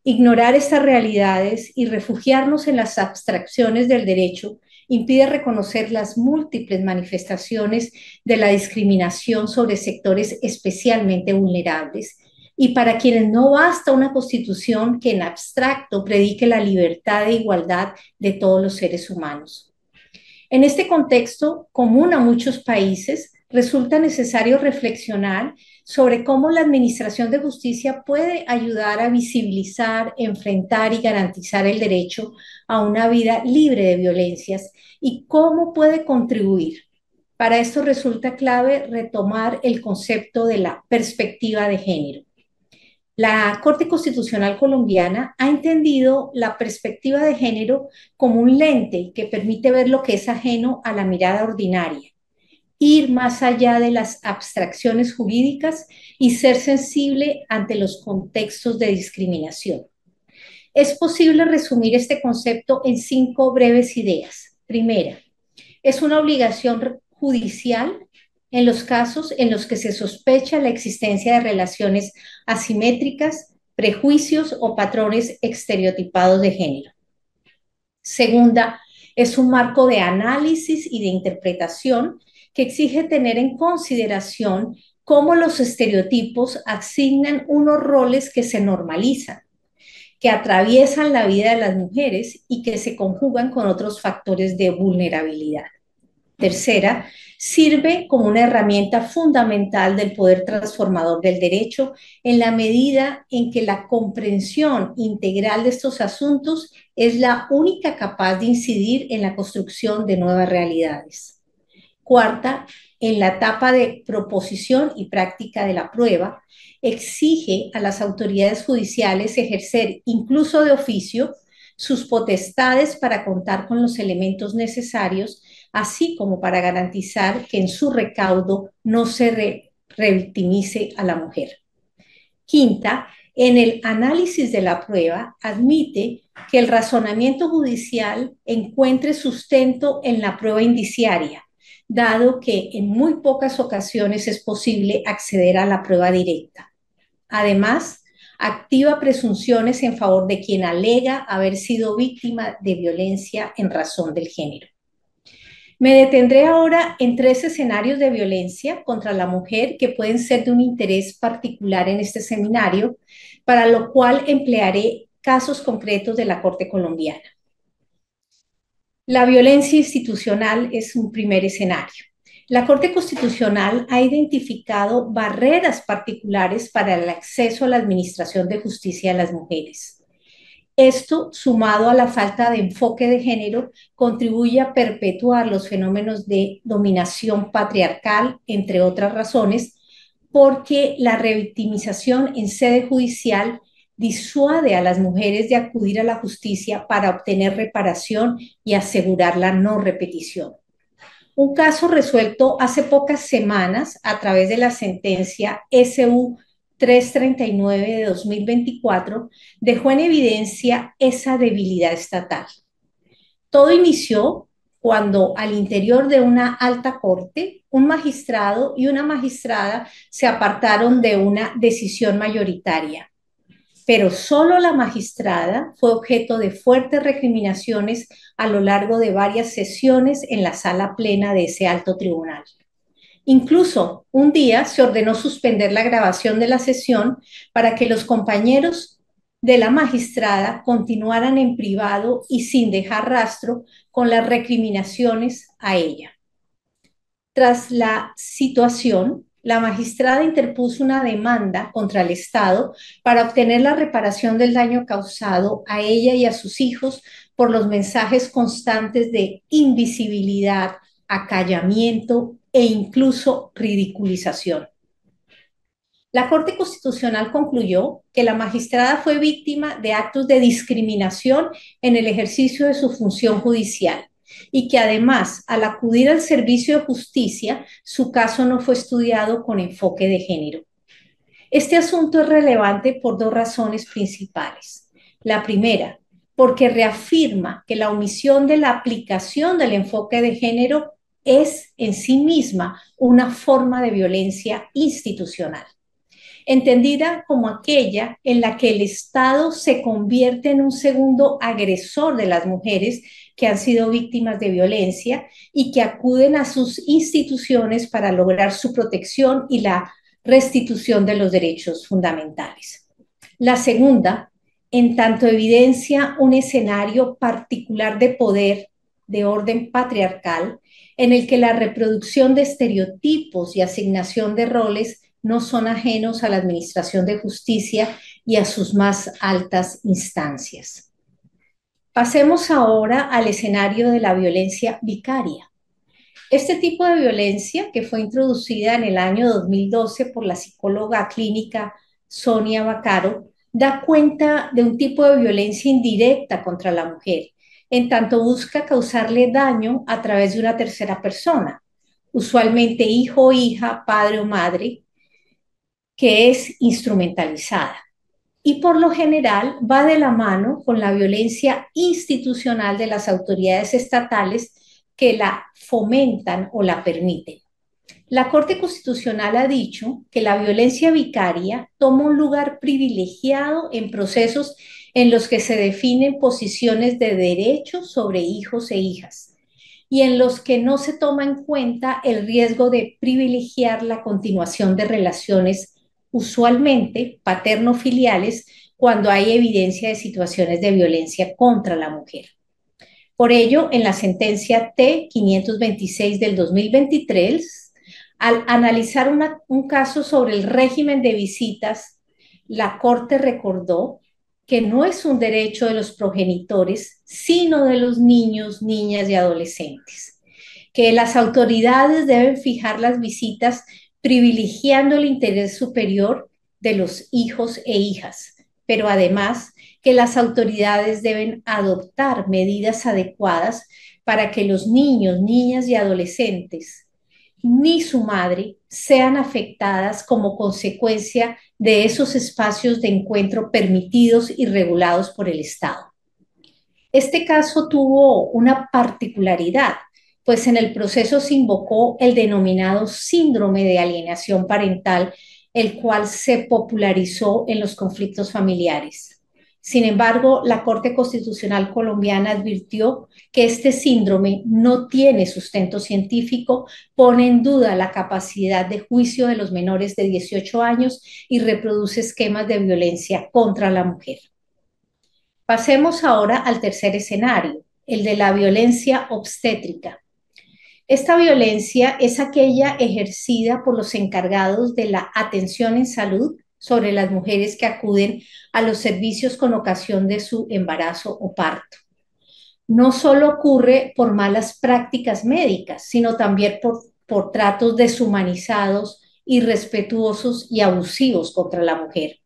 C: Ignorar estas realidades y refugiarnos en las abstracciones del derecho impide reconocer las múltiples manifestaciones de la discriminación sobre sectores especialmente vulnerables y para quienes no basta una constitución que en abstracto predique la libertad e igualdad de todos los seres humanos. En este contexto, común a muchos países, resulta necesario reflexionar sobre cómo la Administración de Justicia puede ayudar a visibilizar, enfrentar y garantizar el derecho a una vida libre de violencias y cómo puede contribuir. Para esto resulta clave retomar el concepto de la perspectiva de género. La Corte Constitucional colombiana ha entendido la perspectiva de género como un lente que permite ver lo que es ajeno a la mirada ordinaria, ir más allá de las abstracciones jurídicas y ser sensible ante los contextos de discriminación. Es posible resumir este concepto en 5 breves ideas. Primera, es una obligación judicial en los casos en los que se sospecha la existencia de relaciones asimétricas, prejuicios o patrones estereotipados de género. Segunda, es un marco de análisis y de interpretación que exige tener en consideración cómo los estereotipos asignan unos roles que se normalizan, que atraviesan la vida de las mujeres y que se conjugan con otros factores de vulnerabilidad. Tercera, sirve como una herramienta fundamental del poder transformador del derecho en la medida en que la comprensión integral de estos asuntos es la única capaz de incidir en la construcción de nuevas realidades. Cuarta, en la etapa de proposición y práctica de la prueba, exige a las autoridades judiciales ejercer, incluso de oficio, sus potestades para contar con los elementos necesarios, así como para garantizar que en su recaudo no se revictimice a la mujer. Quinta, en el análisis de la prueba, admite que el razonamiento judicial encuentre sustento en la prueba indiciaria, dado que en muy pocas ocasiones es posible acceder a la prueba directa. Además, activa presunciones en favor de quien alega haber sido víctima de violencia en razón del género. Me detendré ahora en 3 escenarios de violencia contra la mujer que pueden ser de un interés particular en este seminario, para lo cual emplearé casos concretos de la Corte colombiana. La violencia institucional es un primer escenario. La Corte Constitucional ha identificado barreras particulares para el acceso a la administración de justicia de las mujeres. Esto, sumado a la falta de enfoque de género, contribuye a perpetuar los fenómenos de dominación patriarcal, entre otras razones, porque la revictimización en sede judicial disuade a las mujeres de acudir a la justicia para obtener reparación y asegurar la no repetición. Un caso resuelto hace pocas semanas a través de la sentencia SU 339 de 2024 dejó en evidencia esa debilidad estatal. Todo inició cuando al interior de una alta corte, un magistrado y una magistrada se apartaron de una decisión mayoritaria. Pero solo la magistrada fue objeto de fuertes recriminaciones a lo largo de varias sesiones en la sala plena de ese alto tribunal. Incluso un día se ordenó suspender la grabación de la sesión para que los compañeros de la magistrada continuaran en privado y sin dejar rastro con las recriminaciones a ella. Tras la situación, la magistrada interpuso una demanda contra el Estado para obtener la reparación del daño causado a ella y a sus hijos por los mensajes constantes de invisibilidad, acallamiento e incluso ridiculización. La Corte Constitucional concluyó que la magistrada fue víctima de actos de discriminación en el ejercicio de su función judicial y que además, al acudir al servicio de justicia, su caso no fue estudiado con enfoque de género. Este asunto es relevante por 2 razones principales. La primera, porque reafirma que la omisión de la aplicación del enfoque de género es en sí misma una forma de violencia institucional, entendida como aquella en la que el Estado se convierte en un segundo agresor de las mujeres que han sido víctimas de violencia y que acuden a sus instituciones para lograr su protección y la restitución de los derechos fundamentales. La segunda, en tanto evidencia un escenario particular de poder de orden patriarcal, en el que la reproducción de estereotipos y asignación de roles no son ajenos a la administración de justicia y a sus más altas instancias. Pasemos ahora al escenario de la violencia vicaria. Este tipo de violencia, que fue introducida en el año 2012 por la psicóloga clínica Sonia Vaccaro, da cuenta de un tipo de violencia indirecta contra la mujer, en tanto busca causarle daño a través de una tercera persona, usualmente hijo o hija, padre o madre, que es instrumentalizada. Y por lo general va de la mano con la violencia institucional de las autoridades estatales que la fomentan o la permiten. La Corte Constitucional ha dicho que la violencia vicaria toma un lugar privilegiado en procesos en los que se definen posiciones de derecho sobre hijos e hijas y en los que no se toma en cuenta el riesgo de privilegiar la continuación de relaciones usualmente paterno-filiales cuando hay evidencia de situaciones de violencia contra la mujer. Por ello, en la sentencia T-526 del 2023, al analizar un caso sobre el régimen de visitas, la Corte recordó que no es un derecho de los progenitores, sino de los niños, niñas y adolescentes, que las autoridades deben fijar las visitas privilegiando el interés superior de los hijos e hijas, pero además que las autoridades deben adoptar medidas adecuadas para que los niños, niñas y adolescentes ni su madre sean afectadas como consecuencia de esos espacios de encuentro permitidos y regulados por el Estado. Este caso tuvo una particularidad, pues en el proceso se invocó el denominado síndrome de alienación parental, el cual se popularizó en los conflictos familiares. Sin embargo, la Corte Constitucional colombiana advirtió que este síndrome no tiene sustento científico, pone en duda la capacidad de juicio de los menores de 18 años y reproduce esquemas de violencia contra la mujer. Pasemos ahora al tercer escenario, el de la violencia obstétrica. Esta violencia es aquella ejercida por los encargados de la atención en salud sobre las mujeres que acuden a los servicios con ocasión de su embarazo o parto. No solo ocurre por malas prácticas médicas, sino también por tratos deshumanizados, irrespetuosos y abusivos contra la mujer.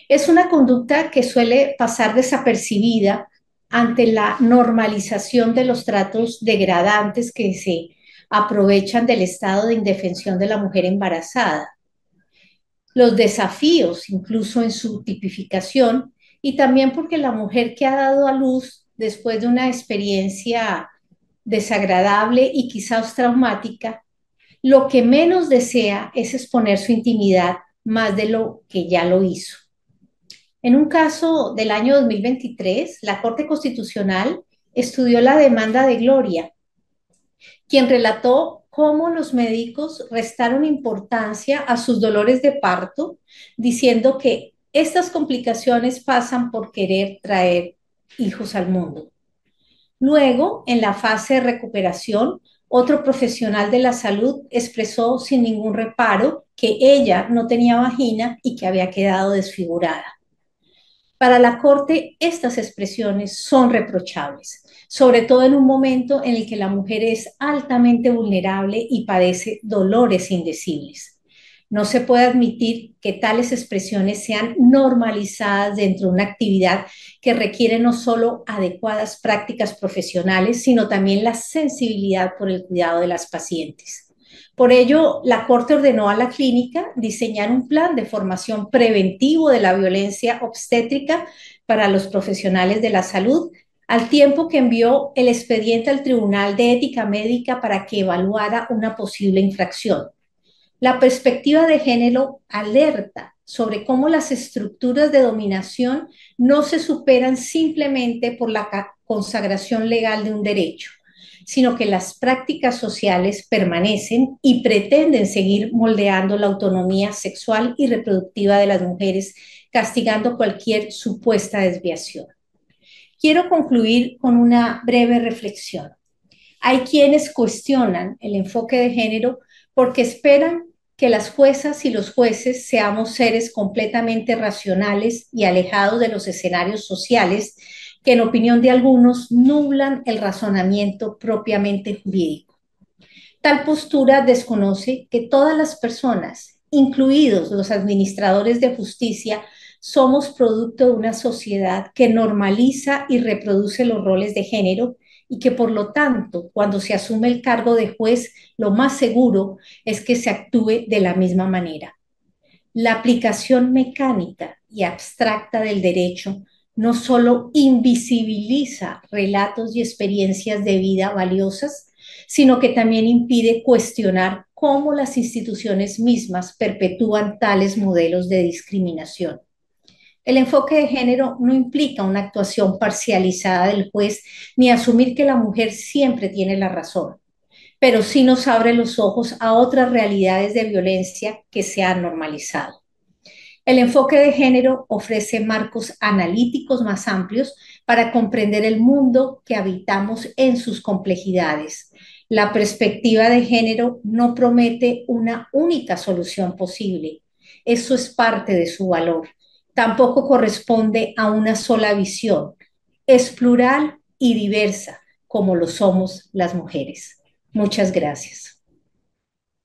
C: Es una conducta que suele pasar desapercibida ante la normalización de los tratos degradantes que se aprovechan del estado de indefensión de la mujer embarazada, los desafíos incluso en su tipificación y también porque la mujer que ha dado a luz después de una experiencia desagradable y quizás traumática, lo que menos desea es exponer su intimidad más de lo que ya lo hizo. En un caso del año 2023, la Corte Constitucional estudió la demanda de Gloria, quien relató cómo los médicos restaron importancia a sus dolores de parto, diciendo que estas complicaciones pasan por querer traer hijos al mundo. Luego, en la fase de recuperación, otro profesional de la salud expresó sin ningún reparo que ella no tenía vagina y que había quedado desfigurada. Para la Corte, estas expresiones son reprochables, sobre todo en un momento en el que la mujer es altamente vulnerable y padece dolores indecibles. No se puede admitir que tales expresiones sean normalizadas dentro de una actividad que requiere no solo adecuadas prácticas profesionales, sino también la sensibilidad por el cuidado de las pacientes. Por ello, la Corte ordenó a la clínica diseñar un plan de formación preventivo de la violencia obstétrica para los profesionales de la salud, al tiempo que envió el expediente al Tribunal de Ética Médica para que evaluara una posible infracción. La perspectiva de género alerta sobre cómo las estructuras de dominación no se superan simplemente por la consagración legal de un derecho, sino que las prácticas sociales permanecen y pretenden seguir moldeando la autonomía sexual y reproductiva de las mujeres, castigando cualquier supuesta desviación. Quiero concluir con una breve reflexión. Hay quienes cuestionan el enfoque de género porque esperan que las juezas y los jueces seamos seres completamente racionales y alejados de los escenarios sociales que, en opinión de algunos, nublan el razonamiento propiamente jurídico. Tal postura desconoce que todas las personas, incluidos los administradores de justicia, somos producto de una sociedad que normaliza y reproduce los roles de género y que, por lo tanto, cuando se asume el cargo de juez, lo más seguro es que se actúe de la misma manera. La aplicación mecánica y abstracta del derecho no solo invisibiliza relatos y experiencias de vida valiosas, sino que también impide cuestionar cómo las instituciones mismas perpetúan tales modelos de discriminación. El enfoque de género no implica una actuación parcializada del juez ni asumir que la mujer siempre tiene la razón, pero sí nos abre los ojos a otras realidades de violencia que se han normalizado. El enfoque de género ofrece marcos analíticos más amplios para comprender el mundo que habitamos en sus complejidades. La perspectiva de género no promete una única solución posible. Eso es parte de su valor. Tampoco corresponde a una sola visión. Es plural y diversa, como lo somos las mujeres. Muchas gracias.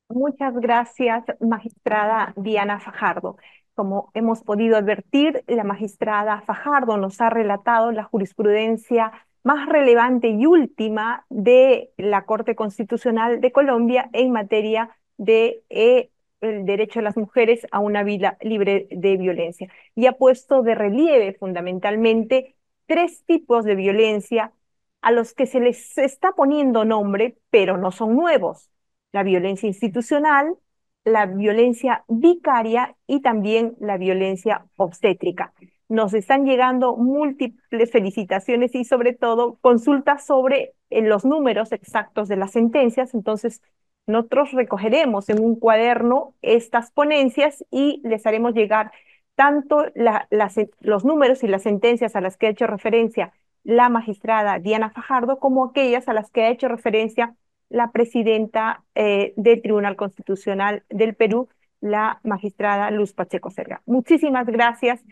A: Muchas gracias, magistrada Diana Fajardo. Como hemos podido advertir, la magistrada Fajardo nos ha relatado la jurisprudencia más relevante y última de la Corte Constitucional de Colombia en materia de el derecho de las mujeres a una vida libre de violencia. Y ha puesto de relieve fundamentalmente tres tipos de violencia a los que se les está poniendo nombre, pero no son nuevos: la violencia institucional, la violencia vicaria y también la violencia obstétrica. Nos están llegando múltiples felicitaciones y sobre todo consultas sobre los números exactos de las sentencias. Entonces, nosotros recogeremos en un cuaderno estas ponencias y les haremos llegar tanto los números y las sentencias a las que ha hecho referencia la magistrada Diana Fajardo como aquellas a las que ha hecho referencia la presidenta del Tribunal Constitucional del Perú, la magistrada Luz Pacheco Cerda. Muchísimas gracias,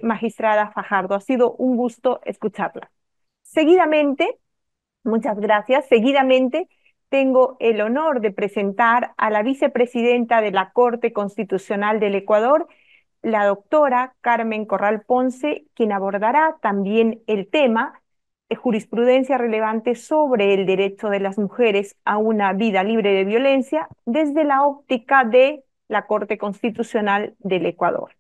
A: magistrada Fajardo. Ha sido un gusto escucharla. Seguidamente, muchas gracias. Seguidamente, tengo el honor de presentar a la vicepresidenta de la Corte Constitucional del Ecuador, la doctora Carmen Corral Ponce, quien abordará también el tema jurisprudencia relevante sobre el derecho de las mujeres a una vida libre de violencia desde la óptica de la Corte Constitucional del Ecuador.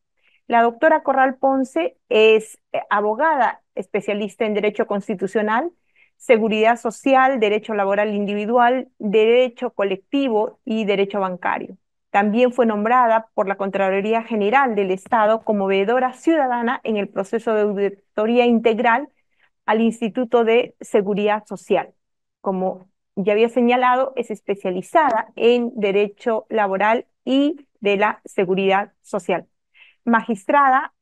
A: La doctora Corral Ponce es abogada especialista en Derecho Constitucional, Seguridad Social, Derecho Laboral Individual, Derecho Colectivo y Derecho Bancario. También fue nombrada por la Contraloría General del Estado como veedora ciudadana en el proceso de auditoría integral al Instituto de Seguridad Social. Como ya había señalado, es especializada en Derecho Laboral y de la Seguridad Social. Magistrada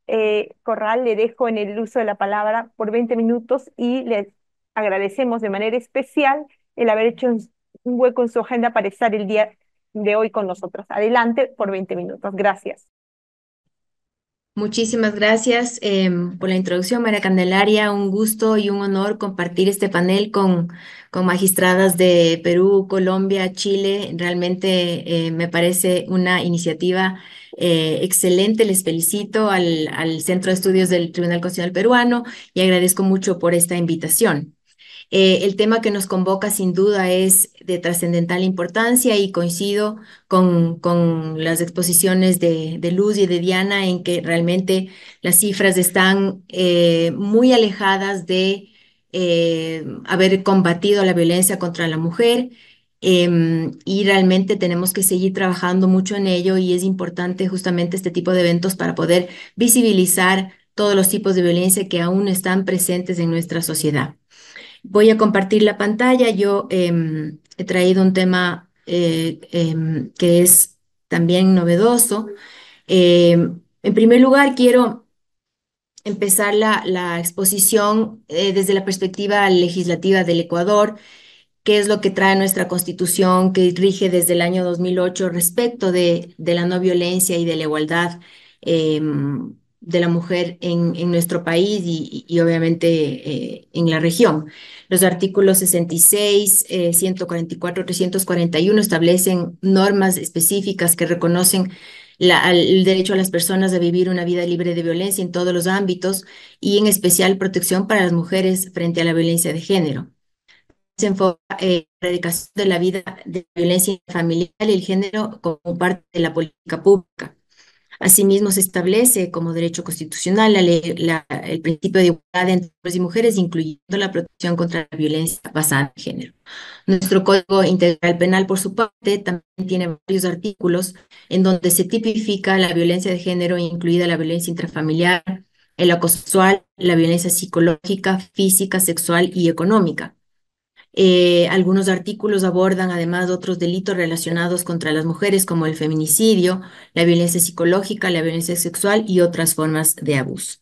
A: Corral, le dejo en el uso de la palabra por 20 minutos y le agradecemos de manera especial el haber hecho un hueco en su agenda para estar el día de hoy con nosotros. Adelante por 20 minutos. Gracias.
D: Muchísimas gracias por la introducción, María Candelaria. Un gusto y un honor compartir este panel con magistradas de Perú, Colombia, Chile. Realmente me parece una iniciativa excelente. Les felicito al Centro de Estudios del Tribunal Constitucional Peruano y agradezco mucho por esta invitación. El tema que nos convoca sin duda es de trascendental importancia y coincido con las exposiciones de Luz y de Diana en que realmente las cifras están muy alejadas de haber combatido la violencia contra la mujer. Y realmente tenemos que seguir trabajando mucho en ello y es importante justamente este tipo de eventos para poder visibilizar todos los tipos de violencia que aún están presentes en nuestra sociedad. Voy a compartir la pantalla. Yo he traído un tema que es también novedoso. En primer lugar, quiero empezar la exposición desde la perspectiva legislativa del Ecuador, qué es lo que trae nuestra Constitución, que rige desde el año 2008 respecto de la no violencia y de la igualdad de la mujer en nuestro país y obviamente en la región. Los artículos 66, 144, 341 establecen normas específicas que reconocen el derecho a las personas a vivir una vida libre de violencia en todos los ámbitos y en especial protección para las mujeres frente a la violencia de género. Se enfoca en la erradicación de la vida de violencia familiar y el género como parte de la política pública. Asimismo, se establece como derecho constitucional el principio de igualdad entre hombres y mujeres, incluyendo la protección contra la violencia basada en género. Nuestro Código Integral Penal, por su parte, también tiene varios artículos en donde se tipifica la violencia de género, incluida la violencia intrafamiliar, el acoso sexual, la violencia psicológica, física, sexual y económica. Algunos artículos abordan además otros delitos relacionados contra las mujeres como el feminicidio, la violencia psicológica, la violencia sexual y otras formas de abuso.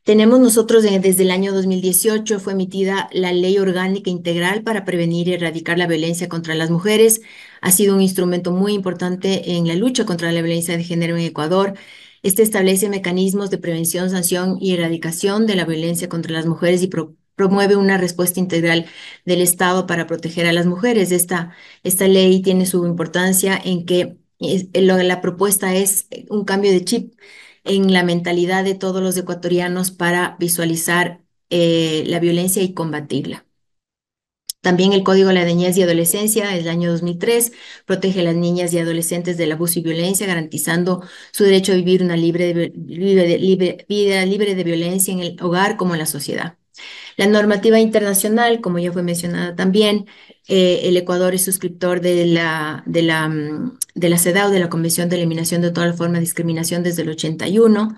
D: Tenemos nosotros desde el año 2018 fue emitida la Ley Orgánica Integral para prevenir y erradicar la violencia contra las mujeres. Ha sido un instrumento muy importante en la lucha contra la violencia de género en Ecuador. Este establece mecanismos de prevención, sanción y erradicación de la violencia contra las mujeres y promueve una respuesta integral del Estado para proteger a las mujeres. Esta ley tiene su importancia en que la propuesta es un cambio de chip en la mentalidad de todos los ecuatorianos para visualizar la violencia y combatirla. También el Código de la Niñez y Adolescencia del año 2003 protege a las niñas y adolescentes del abuso y violencia, garantizando su derecho a vivir una vida libre de violencia en el hogar como en la sociedad. La normativa internacional, como ya fue mencionada también, el Ecuador es suscriptor de la CEDAW, de la Convención de Eliminación de toda forma de discriminación desde el 81.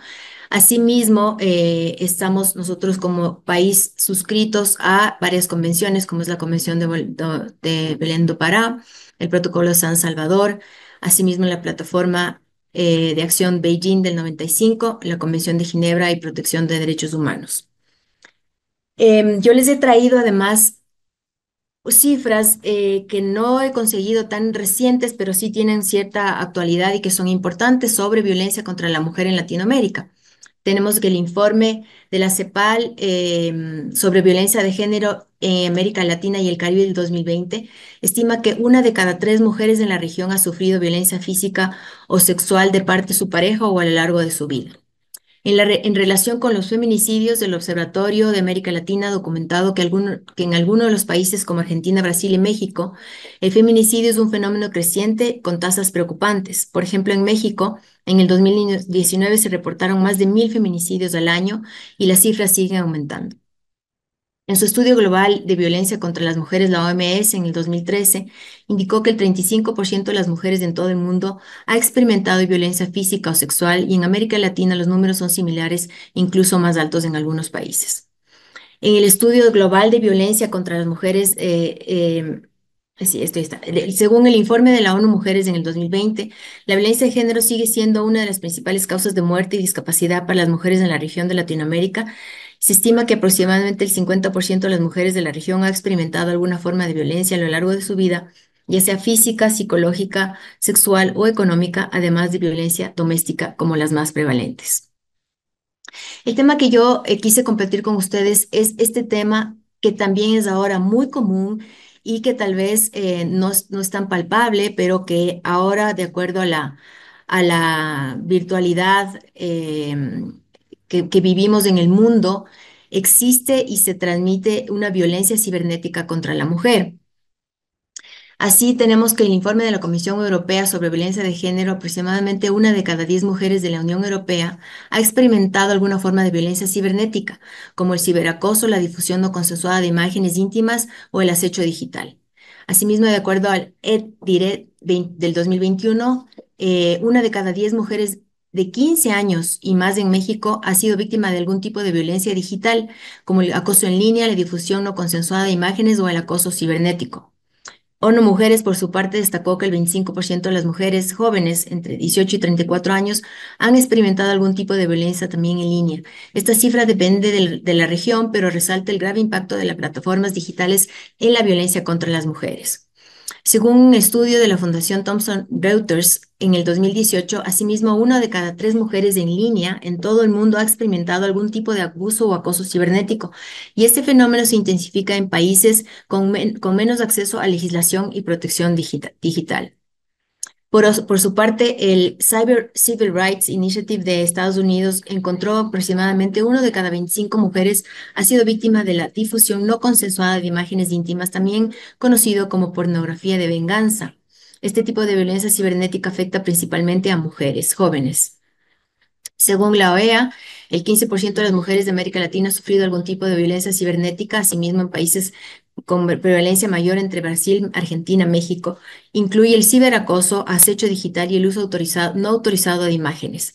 D: Asimismo, estamos nosotros como país suscritos a varias convenciones, como es la Convención de Belén do Pará, el Protocolo de San Salvador, asimismo la Plataforma de Acción Beijing del 95, la Convención de Ginebra y Protección de Derechos Humanos. Yo les he traído además cifras que no he conseguido tan recientes, pero sí tienen cierta actualidad y que son importantes sobre violencia contra la mujer en Latinoamérica. Tenemos que el informe de la CEPAL sobre violencia de género en América Latina y el Caribe del 2020 estima que 1 de cada 3 mujeres en la región ha sufrido violencia física o sexual de parte de su pareja o a lo largo de su vida. En relación con los feminicidios, el Observatorio de América Latina ha documentado que en algunos de los países como Argentina, Brasil y México, el feminicidio es un fenómeno creciente con tasas preocupantes. Por ejemplo, en México, en el 2019 se reportaron más de 1.000 feminicidios al año y las cifras siguen aumentando. En su estudio global de violencia contra las mujeres, la OMS, en el 2013, indicó que el 35% de las mujeres en todo el mundo ha experimentado violencia física o sexual y en América Latina los números son similares, incluso más altos en algunos países. En el estudio global de violencia contra las mujeres, sí, esto está. Según el informe de la ONU Mujeres en el 2020, la violencia de género sigue siendo una de las principales causas de muerte y discapacidad para las mujeres en la región de Latinoamérica. Se estima que aproximadamente el 50% de las mujeres de la región ha experimentado alguna forma de violencia a lo largo de su vida, ya sea física, psicológica, sexual o económica, además de violencia doméstica como las más prevalentes. El tema que yo quise compartir con ustedes es este tema que también es ahora muy común y que tal vez no es tan palpable, pero que ahora, de acuerdo a la virtualidad que vivimos en el mundo, existe y se transmite una violencia cibernética contra la mujer. Así tenemos que el informe de la Comisión Europea sobre violencia de género, aproximadamente 1 de cada 10 mujeres de la Unión Europea ha experimentado alguna forma de violencia cibernética, como el ciberacoso, la difusión no consensuada de imágenes íntimas o el acecho digital. Asimismo, de acuerdo al EDIRECT del 2021, 1 de cada 10 mujeres de 15 años y más en México ha sido víctima de algún tipo de violencia digital, como el acoso en línea, la difusión no consensuada de imágenes o el acoso cibernético. ONU Mujeres, por su parte, destacó que el 25% de las mujeres jóvenes entre 18 y 34 años han experimentado algún tipo de violencia también en línea. Esta cifra depende de la región, pero resalta el grave impacto de las plataformas digitales en la violencia contra las mujeres. Según un estudio de la Fundación Thomson Reuters, en el 2018, asimismo, 1 de cada 3 mujeres en línea en todo el mundo ha experimentado algún tipo de abuso o acoso cibernético, y este fenómeno se intensifica en países con menos acceso a legislación y protección digital. Por su parte, el Cyber Civil Rights Initiative de Estados Unidos encontró aproximadamente 1 de cada 25 mujeres ha sido víctima de la difusión no consensuada de imágenes íntimas, también conocido como pornografía de venganza. Este tipo de violencia cibernética afecta principalmente a mujeres jóvenes. Según la OEA, el 15% de las mujeres de América Latina ha sufrido algún tipo de violencia cibernética, asimismo en países con prevalencia mayor entre Brasil, Argentina, México, incluye el ciberacoso, acecho digital y el uso no autorizado de imágenes.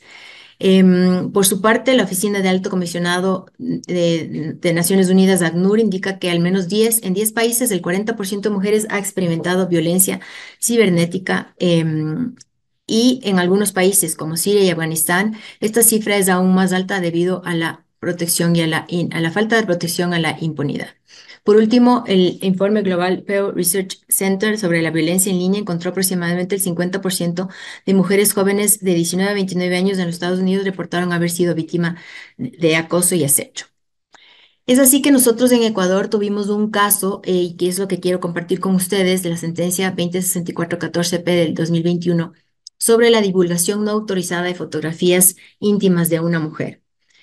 D: Por su parte, la Oficina de Alto Comisionado de Naciones Unidas, ACNUR, indica que al menos en 10 países el 40% de mujeres ha experimentado violencia cibernética, y en algunos países como Siria y Afganistán, esta cifra es aún más alta debido a la protección y a la falta de protección, a la impunidad. Por último, el informe Global Pew Research Center sobre la violencia en línea encontró aproximadamente el 50% de mujeres jóvenes de 19 a 29 años en los Estados Unidos reportaron haber sido víctima de acoso y acecho. Es así que nosotros en Ecuador tuvimos un caso, y que es lo que quiero compartir con ustedes, de la sentencia 2064-14P del 2021 sobre la divulgación no autorizada de fotografías íntimas de una mujer.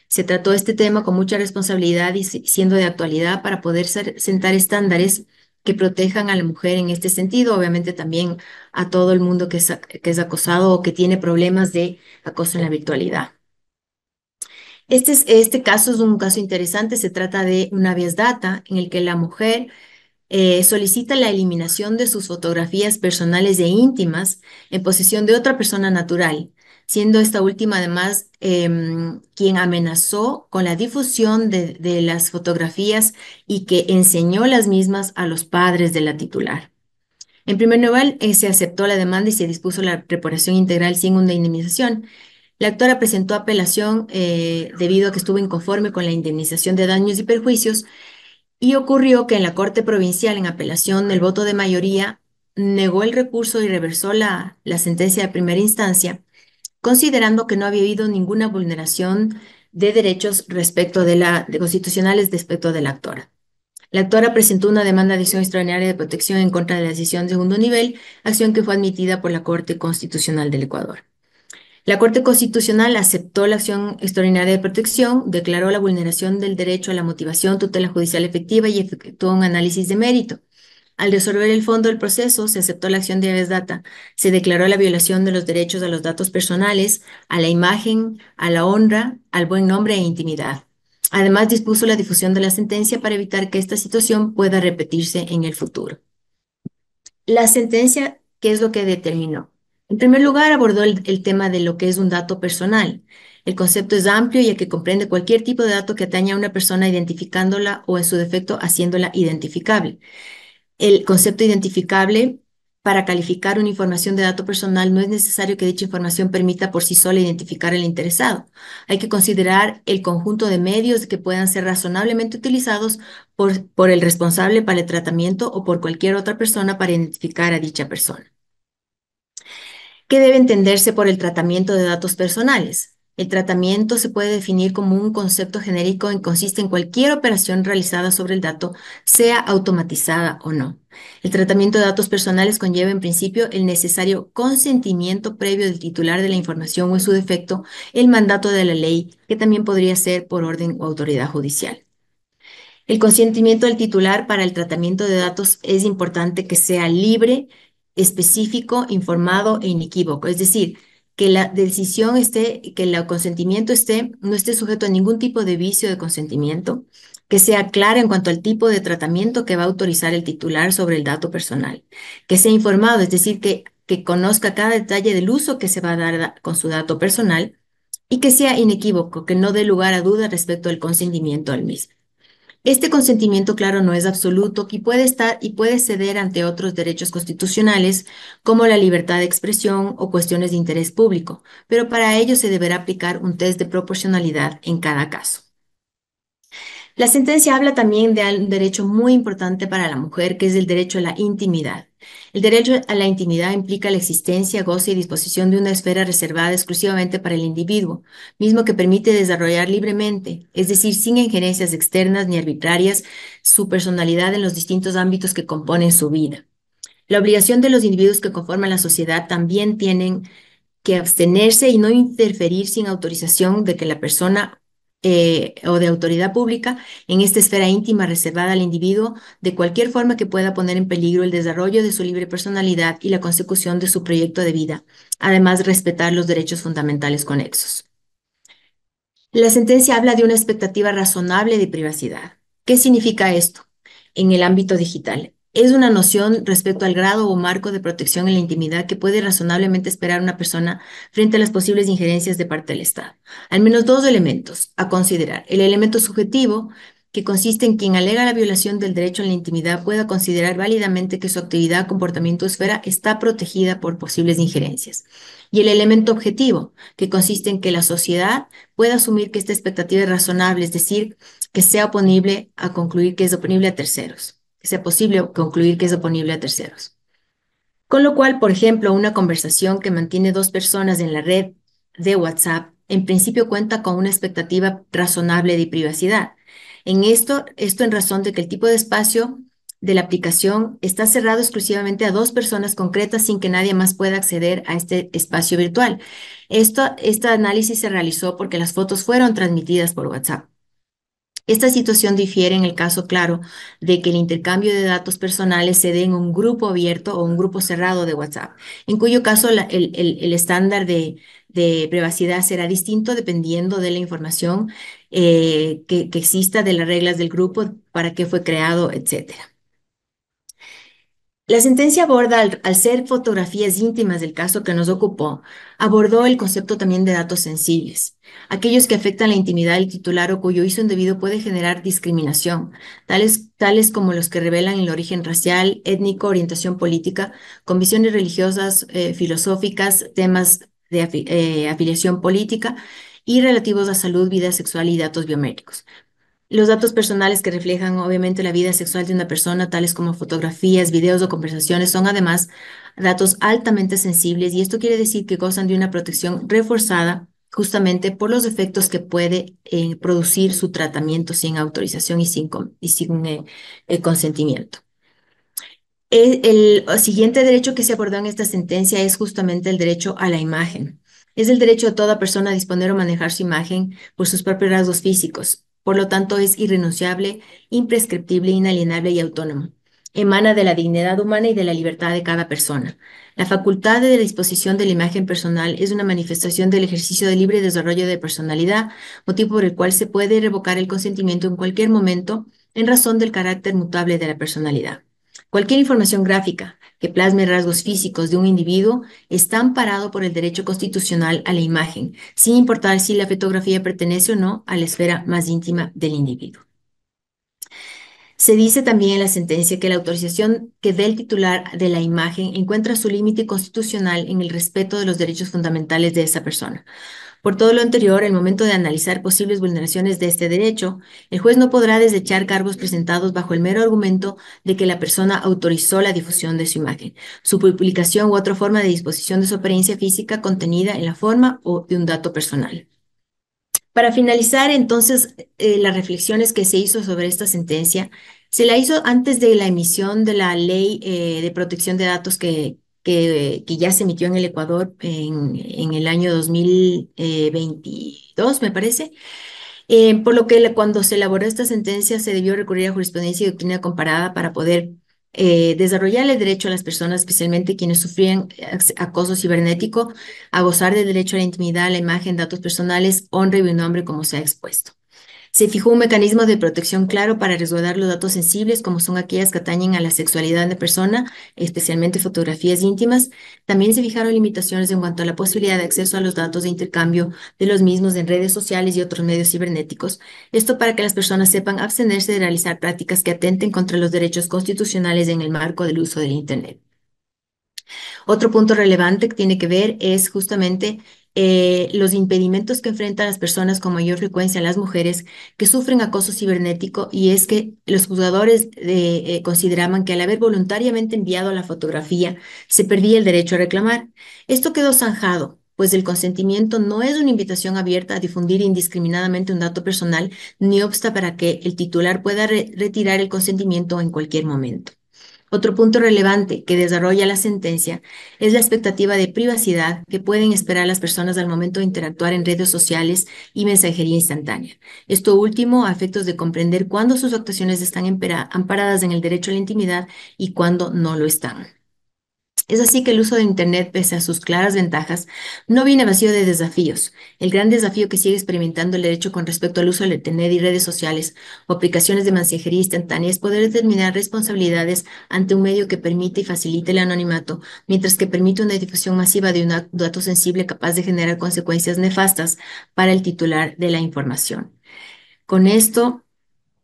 D: Se trató este tema con mucha responsabilidad y siendo de actualidad para poder sentar estándares que protejan a la mujer en este sentido, obviamente también a todo el mundo que es acosado o que tiene problemas de acoso en la virtualidad. Este caso es un caso interesante, se trata de un habeas data en el que la mujer solicita la eliminación de sus fotografías personales e íntimas en posesión de otra persona natural, siendo esta última además quien amenazó con la difusión de las fotografías y que enseñó las mismas a los padres de la titular. En primer lugar, se aceptó la demanda y se dispuso la reparación integral sin una indemnización. La actora presentó apelación debido a que estuvo inconforme con la indemnización de daños y perjuicios, y ocurrió que en la Corte Provincial, en apelación, el voto de mayoría negó el recurso y reversó la sentencia de primera instancia, considerando que no había habido ninguna vulneración de derechos constitucionales respecto de la actora. La actora presentó una demanda de acción extraordinaria de protección en contra de la decisión de segundo nivel, acción que fue admitida por la Corte Constitucional del Ecuador. La Corte Constitucional aceptó la acción extraordinaria de protección, declaró la vulneración del derecho a la motivación, tutela judicial efectiva y efectuó un análisis de mérito. Al resolver el fondo del proceso, se aceptó la acción de habeas data, se declaró la violación de los derechos a los datos personales, a la imagen, a la honra, al buen nombre e intimidad. Además, dispuso la difusión de la sentencia para evitar que esta situación pueda repetirse en el futuro. La sentencia, ¿qué es lo que determinó? En primer lugar, abordó el tema de lo que es un dato personal. El concepto es amplio ya que comprende cualquier tipo de dato que atañe a una persona identificándola o en su defecto haciéndola identificable. El concepto identificable, para calificar una información de dato personal, no es necesario que dicha información permita por sí sola identificar al interesado. Hay que considerar el conjunto de medios que puedan ser razonablemente utilizados por el responsable para el tratamiento o por cualquier otra persona para identificar a dicha persona. ¿Qué debe entenderse por el tratamiento de datos personales? El tratamiento se puede definir como un concepto genérico y consiste en cualquier operación realizada sobre el dato, sea automatizada o no. El tratamiento de datos personales conlleva en principio el necesario consentimiento previo del titular de la información o en su defecto el mandato de la ley, que también podría ser por orden o autoridad judicial. El consentimiento del titular para el tratamiento de datos es importante que sea libre, específico, informado e inequívoco. Es decir, que la decisión esté, que el consentimiento no esté sujeto a ningún tipo de vicio de consentimiento, que sea clara en cuanto al tipo de tratamiento que va a autorizar el titular sobre el dato personal, que sea informado, es decir, que conozca cada detalle del uso que se va a dar con su dato personal y que sea inequívoco, que no dé lugar a dudas respecto al consentimiento al mismo. Este consentimiento, claro, no es absoluto y puede estar y puede ceder ante otros derechos constitucionales como la libertad de expresión o cuestiones de interés público, pero para ello se deberá aplicar un test de proporcionalidad en cada caso. La sentencia habla también de un derecho muy importante para la mujer, que es el derecho a la intimidad. El derecho a la intimidad implica la existencia, goce y disposición de una esfera reservada exclusivamente para el individuo, mismo que permite desarrollar libremente, es decir, sin injerencias externas ni arbitrarias, su personalidad en los distintos ámbitos que componen su vida. La obligación de los individuos que conforman la sociedad también tienen que abstenerse y no interferir sin autorización de que la persona o de autoridad pública en esta esfera íntima reservada al individuo de cualquier forma que pueda poner en peligro el desarrollo de su libre personalidad y la consecución de su proyecto de vida, además de respetar los derechos fundamentales conexos. La sentencia habla de una expectativa razonable de privacidad. ¿Qué significa esto en el ámbito digital? Es una noción respecto al grado o marco de protección en la intimidad que puede razonablemente esperar una persona frente a las posibles injerencias de parte del Estado. Al menos dos elementos a considerar. El elemento subjetivo, que consiste en quien alega la violación del derecho a la intimidad pueda considerar válidamente que su actividad, comportamiento o esfera está protegida por posibles injerencias. Y el elemento objetivo, que consiste en que la sociedad pueda asumir que esta expectativa es razonable, es decir, que sea oponible a concluir que es oponible a terceros, que sea posible concluir que es oponible a terceros. Con lo cual, por ejemplo, una conversación que mantiene dos personas en la red de WhatsApp, en principio cuenta con una expectativa razonable de privacidad. Esto en razón de que el tipo de espacio de la aplicación está cerrado exclusivamente a dos personas concretas sin que nadie más pueda acceder a este espacio virtual. Este análisis se realizó porque las fotos fueron transmitidas por WhatsApp. Esta situación difiere en el caso, claro, de que el intercambio de datos personales se dé en un grupo abierto o un grupo cerrado de WhatsApp, en cuyo caso el estándar de privacidad será distinto dependiendo de la información que exista, de las reglas del grupo, para qué fue creado, etcétera. La sentencia aborda, al ser fotografías íntimas del caso que nos ocupó, abordó el concepto también de datos sensibles, aquellos que afectan la intimidad del titular o cuyo uso indebido puede generar discriminación, tales como los que revelan el origen racial, étnico, orientación política, convicciones religiosas, filosóficas, temas de afiliación política y relativos a salud, vida sexual y datos biométricos. Los datos personales que reflejan obviamente la vida sexual de una persona, tales como fotografías, videos o conversaciones, son además datos altamente sensibles y esto quiere decir que gozan de una protección reforzada justamente por los efectos que puede producir su tratamiento sin autorización y sin consentimiento. El siguiente derecho que se abordó en esta sentencia es justamente el derecho a la imagen. Es el derecho de toda persona a disponer o manejar su imagen por sus propios rasgos físicos. Por lo tanto, es irrenunciable, imprescriptible, inalienable y autónomo. Emana de la dignidad humana y de la libertad de cada persona. La facultad de disposición de la imagen personal es una manifestación del ejercicio de libre desarrollo de personalidad, motivo por el cual se puede revocar el consentimiento en cualquier momento en razón del carácter mutable de la personalidad. Cualquier información gráfica que plasme rasgos físicos de un individuo está amparado por el derecho constitucional a la imagen, sin importar si la fotografía pertenece o no a la esfera más íntima del individuo. Se dice también en la sentencia que la autorización que dé el titular de la imagen encuentra su límite constitucional en el respeto de los derechos fundamentales de esa persona. Por todo lo anterior, al momento de analizar posibles vulneraciones de este derecho, el juez no podrá desechar cargos presentados bajo el mero argumento de que la persona autorizó la difusión de su imagen, su publicación u otra forma de disposición de su apariencia física contenida en la forma o de un dato personal. Para finalizar, entonces, las reflexiones que se hizo sobre esta sentencia, se la hizo antes de la emisión de la ley de protección de datos que ya se emitió en el Ecuador en el año 2022, me parece. Por lo que cuando se elaboró esta sentencia se debió recurrir a jurisprudencia y doctrina comparada para poder desarrollar el derecho a las personas, especialmente quienes sufrían acoso cibernético, a gozar del derecho a la intimidad, a la imagen, datos personales, honra y buen nombre, como se ha expuesto. Se fijó un mecanismo de protección claro para resguardar los datos sensibles, como son aquellas que atañen a la sexualidad de persona, especialmente fotografías íntimas. También se fijaron limitaciones en cuanto a la posibilidad de acceso a los datos de intercambio de los mismos en redes sociales y otros medios cibernéticos. Esto para que las personas sepan abstenerse de realizar prácticas que atenten contra los derechos constitucionales en el marco del uso del Internet. Otro punto relevante que tiene que ver es justamente los impedimentos que enfrentan las personas con mayor frecuencia, las mujeres que sufren acoso cibernético, y es que los juzgadores consideraban que al haber voluntariamente enviado la fotografía se perdía el derecho a reclamar. Esto quedó zanjado, pues el consentimiento no es una invitación abierta a difundir indiscriminadamente un dato personal, ni obsta para que el titular pueda retirar el consentimiento en cualquier momento. Otro punto relevante que desarrolla la sentencia es la expectativa de privacidad que pueden esperar las personas al momento de interactuar en redes sociales y mensajería instantánea. Esto último a efectos de comprender cuándo sus actuaciones están amparadas en el derecho a la intimidad y cuándo no lo están. Es así que el uso de Internet, pese a sus claras ventajas, no viene vacío de desafíos. El gran desafío que sigue experimentando el derecho con respecto al uso del Internet y redes sociales o aplicaciones de mensajería instantánea es poder determinar responsabilidades ante un medio que permite y facilite el anonimato, mientras que permite una difusión masiva de un dato sensible capaz de generar consecuencias nefastas para el titular de la información. Con esto,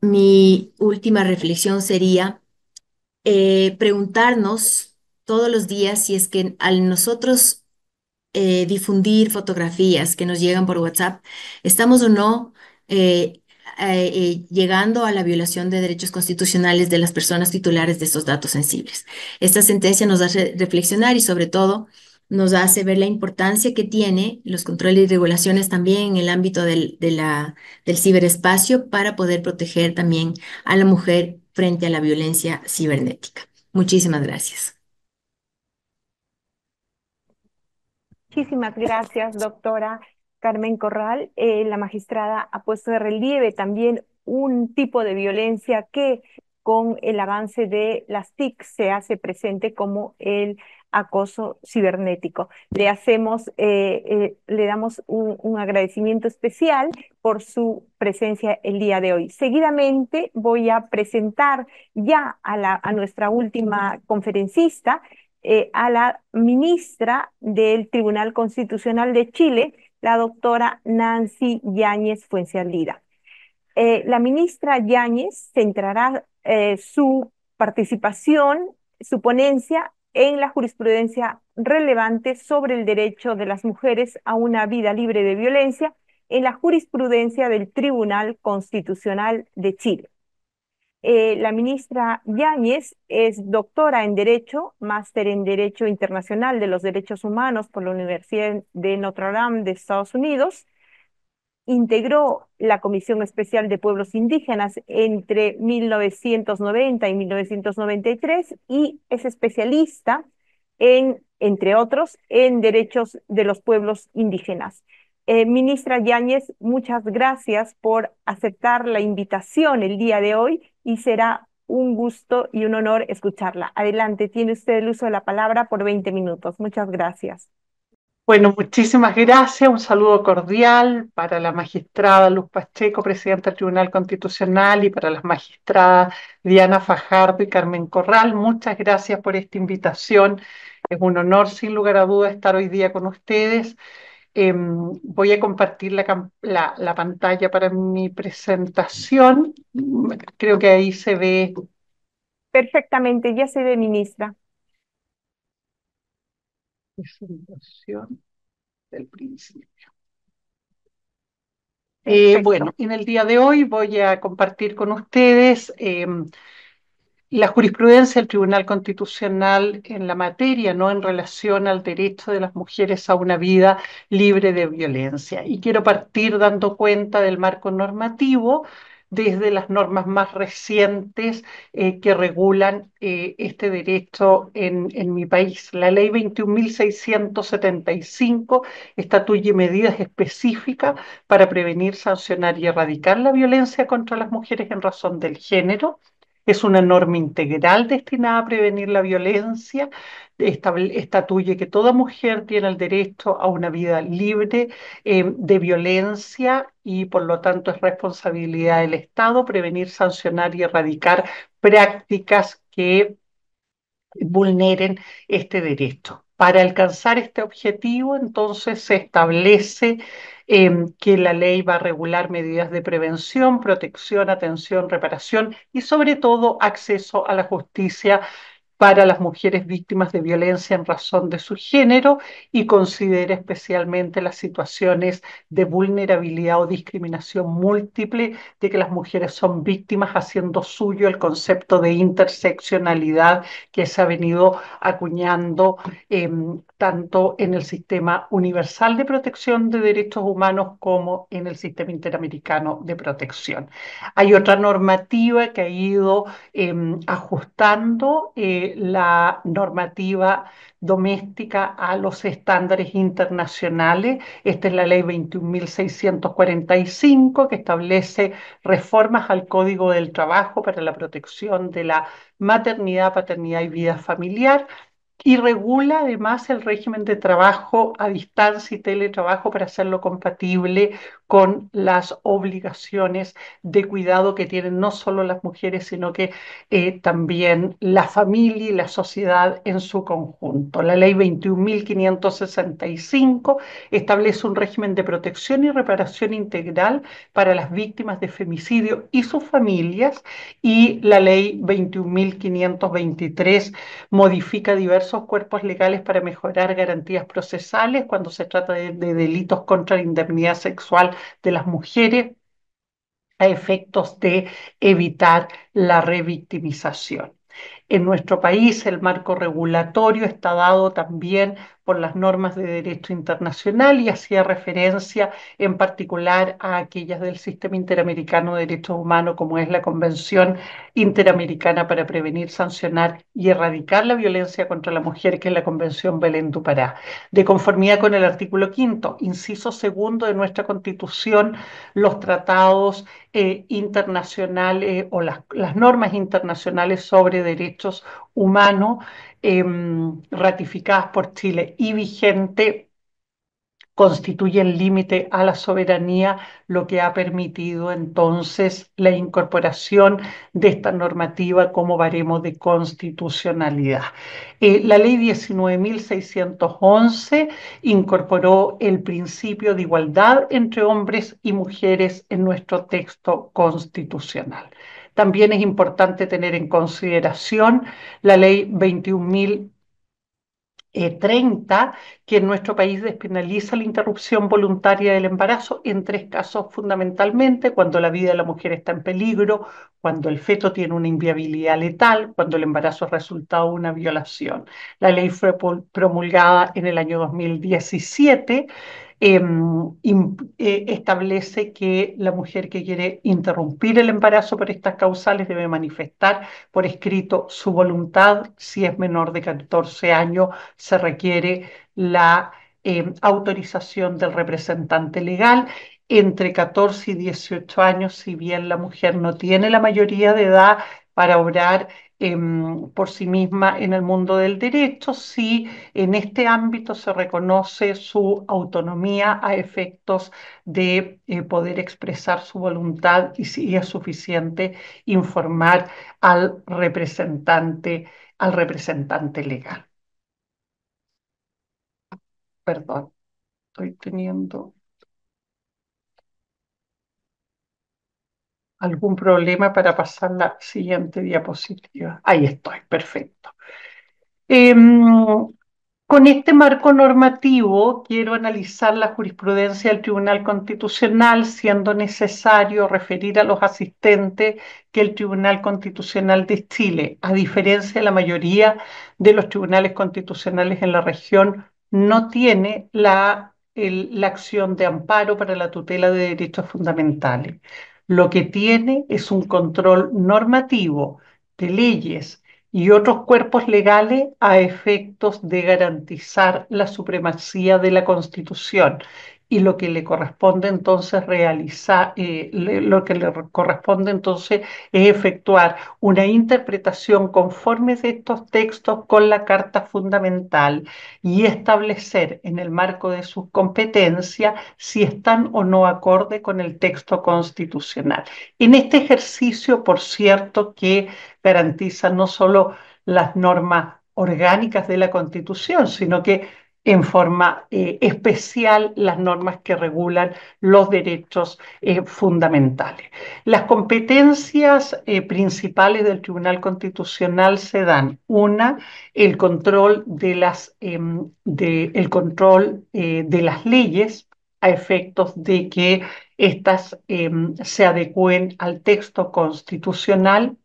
D: mi última reflexión sería preguntarnos todos los días si es que al nosotros difundir fotografías que nos llegan por WhatsApp, estamos o no llegando a la violación de derechos constitucionales de las personas titulares de esos datos sensibles. Esta sentencia nos hace reflexionar y sobre todo nos hace ver la importancia que tiene los controles y regulaciones también en el ámbito del ciberespacio para poder proteger también a la mujer frente a la violencia cibernética. Muchísimas gracias.
A: Muchísimas gracias, doctora Carmen Corral. La magistrada ha puesto de relieve también un tipo de violencia que con el avance de las TIC se hace presente como el acoso cibernético. Le damos un agradecimiento especial por su presencia el día de hoy. Seguidamente voy a presentar ya a nuestra última conferencista, a la ministra del Tribunal Constitucional de Chile, la doctora Nancy Yáñez Fuenzalida. La ministra Yáñez centrará su participación, su ponencia en la jurisprudencia relevante sobre el derecho de las mujeres a una vida libre de violencia en la jurisprudencia del Tribunal Constitucional de Chile. La ministra Yáñez es doctora en Derecho, máster en Derecho Internacional de los Derechos Humanos por la Universidad de Notre Dame de Estados Unidos. Integró la Comisión Especial de Pueblos Indígenas entre 1990 y 1993 y es especialista entre otros, en derechos de los pueblos indígenas. Ministra Yáñez, muchas gracias por aceptar la invitación el día de hoy y será un gusto y un honor escucharla. Adelante, tiene usted el uso de la palabra por 20 minutos. Muchas gracias.
E: Bueno, muchísimas gracias. Un saludo cordial para la magistrada Luz Pacheco, presidenta del Tribunal Constitucional, y para las magistradas Diana Fajardo y Carmen Corral. Muchas gracias por esta invitación. Es un honor, sin lugar a dudas, estar hoy día con ustedes. Voy a compartir la pantalla para mi presentación. Creo que ahí se ve.
A: Perfectamente, ya se ve, ministra.
E: Presentación del principio.
A: Perfecto.
E: Bueno, en el día de hoy voy a compartir con ustedes la jurisprudencia del Tribunal Constitucional en la materia, no en relación al derecho de las mujeres a una vida libre de violencia. Y quiero partir dando cuenta del marco normativo desde las normas más recientes que regulan este derecho en mi país. La ley 21.675 estatuye medidas específicas para prevenir, sancionar y erradicar la violencia contra las mujeres en razón del género. Es una norma integral destinada a prevenir la violencia. Estatuye que toda mujer tiene el derecho a una vida libre de violencia y por lo tanto es responsabilidad del Estado prevenir, sancionar y erradicar prácticas que vulneren este derecho. Para alcanzar este objetivo, entonces, se establece que la ley va a regular medidas de prevención, protección, atención, reparación y sobre todo acceso a la justicia para las mujeres víctimas de violencia en razón de su género y considera especialmente las situaciones de vulnerabilidad o discriminación múltiple de que las mujeres son víctimas, haciendo suyo el concepto de interseccionalidad que se ha venido acuñando tanto en el sistema universal de protección de derechos humanos como en el sistema interamericano de protección. Hay otra normativa que ha ido ajustando la normativa doméstica a los estándares internacionales. Esta es la ley 21.645 que establece reformas al Código del Trabajo para la protección de la maternidad, paternidad y vida familiar y regula además el régimen de trabajo a distancia y teletrabajo para hacerlo compatible con las obligaciones de cuidado que tienen no solo las mujeres, sino que también la familia y la sociedad en su conjunto. La ley 21.565 establece un régimen de protección y reparación integral para las víctimas de femicidio y sus familias, y la ley 21.523 modifica diversos cuerpos legales para mejorar garantías procesales cuando se trata de delitos contra la indemnidad sexual de las mujeres a efectos de evitar la revictimización. En nuestro país el marco regulatorio está dado también por las normas de derecho internacional y hacía referencia en particular a aquellas del Sistema Interamericano de Derechos Humanos, como es la Convención Interamericana para Prevenir, Sancionar y Erradicar la Violencia contra la Mujer, que es la Convención Belén do Pará. De conformidad con el artículo 5º, inciso segundo de nuestra Constitución, los tratados internacionales o las normas internacionales sobre derechos humanos ratificadas por Chile y vigente constituyen límite a la soberanía, lo que ha permitido entonces la incorporación de esta normativa como baremo de constitucionalidad. La ley 19.611 incorporó el principio de igualdad entre hombres y mujeres en nuestro texto constitucional. También es importante tener en consideración la ley 21.030, que en nuestro país despenaliza la interrupción voluntaria del embarazo en 3 casos fundamentalmente: cuando la vida de la mujer está en peligro, cuando el feto tiene una inviabilidad letal, cuando el embarazo es resultado de una violación. La ley fue promulgada en el año 2017. Establece que la mujer que quiere interrumpir el embarazo por estas causales debe manifestar por escrito su voluntad. Si es menor de 14 años, se requiere la autorización del representante legal. Entre 14 y 18 años, si bien la mujer no tiene la mayoría de edad para obrar por sí misma en el mundo del derecho, sí en este ámbito se reconoce su autonomía a efectos de poder expresar su voluntad, y si es suficiente informar al representante legal. Perdón, estoy teniendo algún problema para pasar la siguiente diapositiva. Ahí estoy, perfecto. Con este marco normativo quiero analizar la jurisprudencia del Tribunal Constitucional, siendo necesario referir a los asistentes que el Tribunal Constitucional de Chile, a diferencia de la mayoría de los tribunales constitucionales en la región, no tiene la acción de amparo para la tutela de derechos fundamentales. lo que tiene es un control normativo de leyes y otros cuerpos legales a efectos de garantizar la supremacía de la Constitución. Y lo que le corresponde entonces realizar, lo que le corresponde entonces es efectuar una interpretación conforme de estos textos con la Carta Fundamental y establecer en el marco de sus competencias si están o no acorde con el texto constitucional. En este ejercicio, por cierto, que garantiza no solo las normas orgánicas de la Constitución, sino que en forma especial las normas que regulan los derechos fundamentales. Las competencias principales del Tribunal Constitucional se dan, una, el control de las leyes a efectos de que éstas se adecúen al texto constitucional.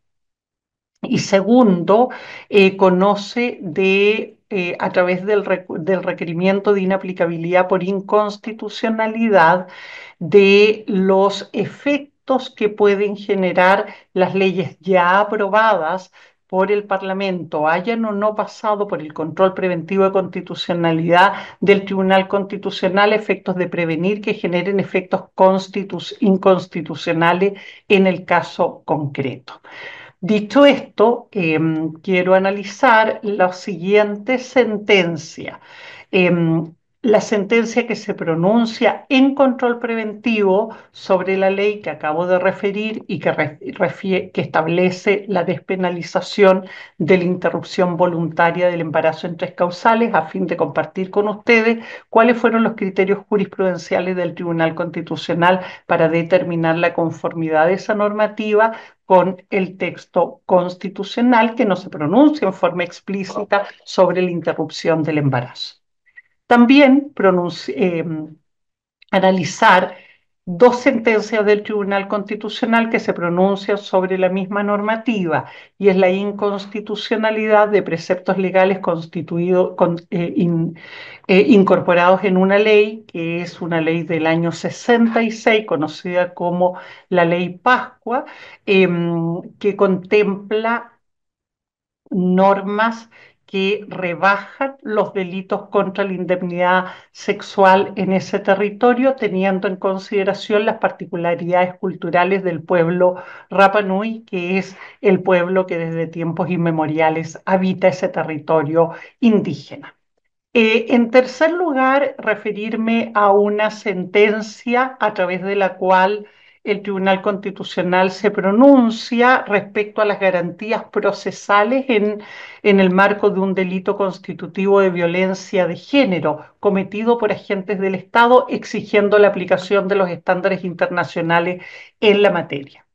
E: Y segundo, conoce a través del requerimiento de inaplicabilidad por inconstitucionalidad de los efectos que pueden generar las leyes ya aprobadas por el Parlamento, hayan o no pasado por el control preventivo de constitucionalidad del Tribunal Constitucional, efectos de prevenir que generen efectos inconstitucionales en el caso concreto. Dicho esto, quiero analizar la siguiente sentencia. La sentencia que se pronuncia en control preventivo sobre la ley que acabo de referir y que establece la despenalización de la interrupción voluntaria del embarazo en 3 causales, a fin de compartir con ustedes cuáles fueron los criterios jurisprudenciales del Tribunal Constitucional para determinar la conformidad de esa normativa con el texto constitucional que no se pronuncia en forma explícita sobre la interrupción del embarazo. También analizar 2 sentencias del Tribunal Constitucional que se pronuncian sobre la misma normativa, y es la inconstitucionalidad de preceptos legales incorporados en una ley, que es una ley del año 66, conocida como la Ley Pascua, que contempla normas que rebajan los delitos contra la indemnidad sexual en ese territorio, teniendo en consideración las particularidades culturales del pueblo Rapa Nui, que es el pueblo que desde tiempos inmemoriales habita ese territorio indígena. En tercer lugar, referirme a una sentencia a través de la cual el Tribunal Constitucional se pronuncia respecto a las garantías procesales en el marco de un delito constitutivo de violencia de género cometido por agentes del Estado, exigiendo la aplicación de los estándares internacionales en la materia.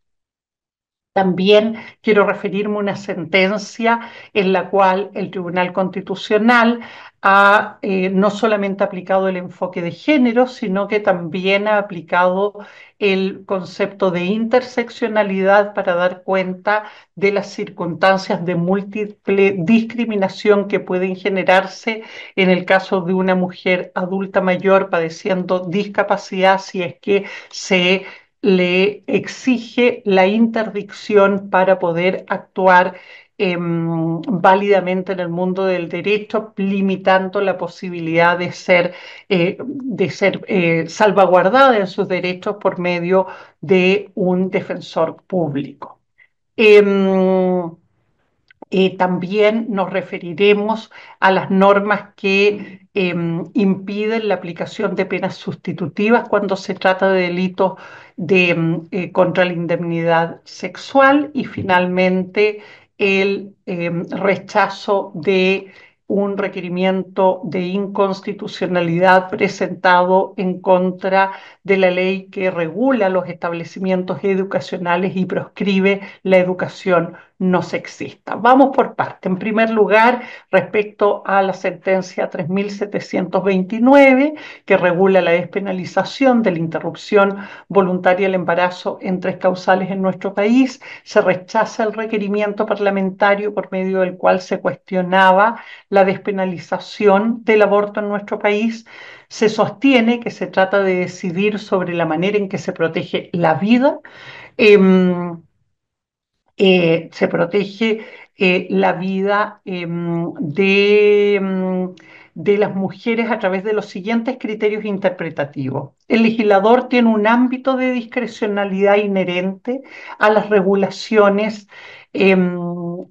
E: También quiero referirme a una sentencia en la cual el Tribunal Constitucional ha no solamente aplicado el enfoque de género, sino que también ha aplicado el concepto de interseccionalidad para dar cuenta de las circunstancias de múltiple discriminación que pueden generarse en el caso de una mujer adulta mayor padeciendo discapacidad, si es que se le exige la interdicción para poder actuar válidamente en el mundo del derecho, limitando la posibilidad de ser salvaguardada en sus derechos por medio de un defensor público. También nos referiremos a las normas que impiden la aplicación de penas sustitutivas cuando se trata de delitos contra la indemnidad sexual, y finalmente el rechazo de un requerimiento de inconstitucionalidad presentado en contra de la ley que regula los establecimientos educacionales y proscribe la educación no sexista. Vamos por parte. En primer lugar, respecto a la sentencia 3729, que regula la despenalización de la interrupción voluntaria del embarazo en 3 causales en nuestro país, se rechaza el requerimiento parlamentario por medio del cual se cuestionaba la despenalización del aborto en nuestro país. Se sostiene que se trata de decidir sobre la manera en que se protege la vida. Se protege la vida de las mujeres a través de los siguientes criterios interpretativos. El legislador tiene un ámbito de discrecionalidad inherente a las regulaciones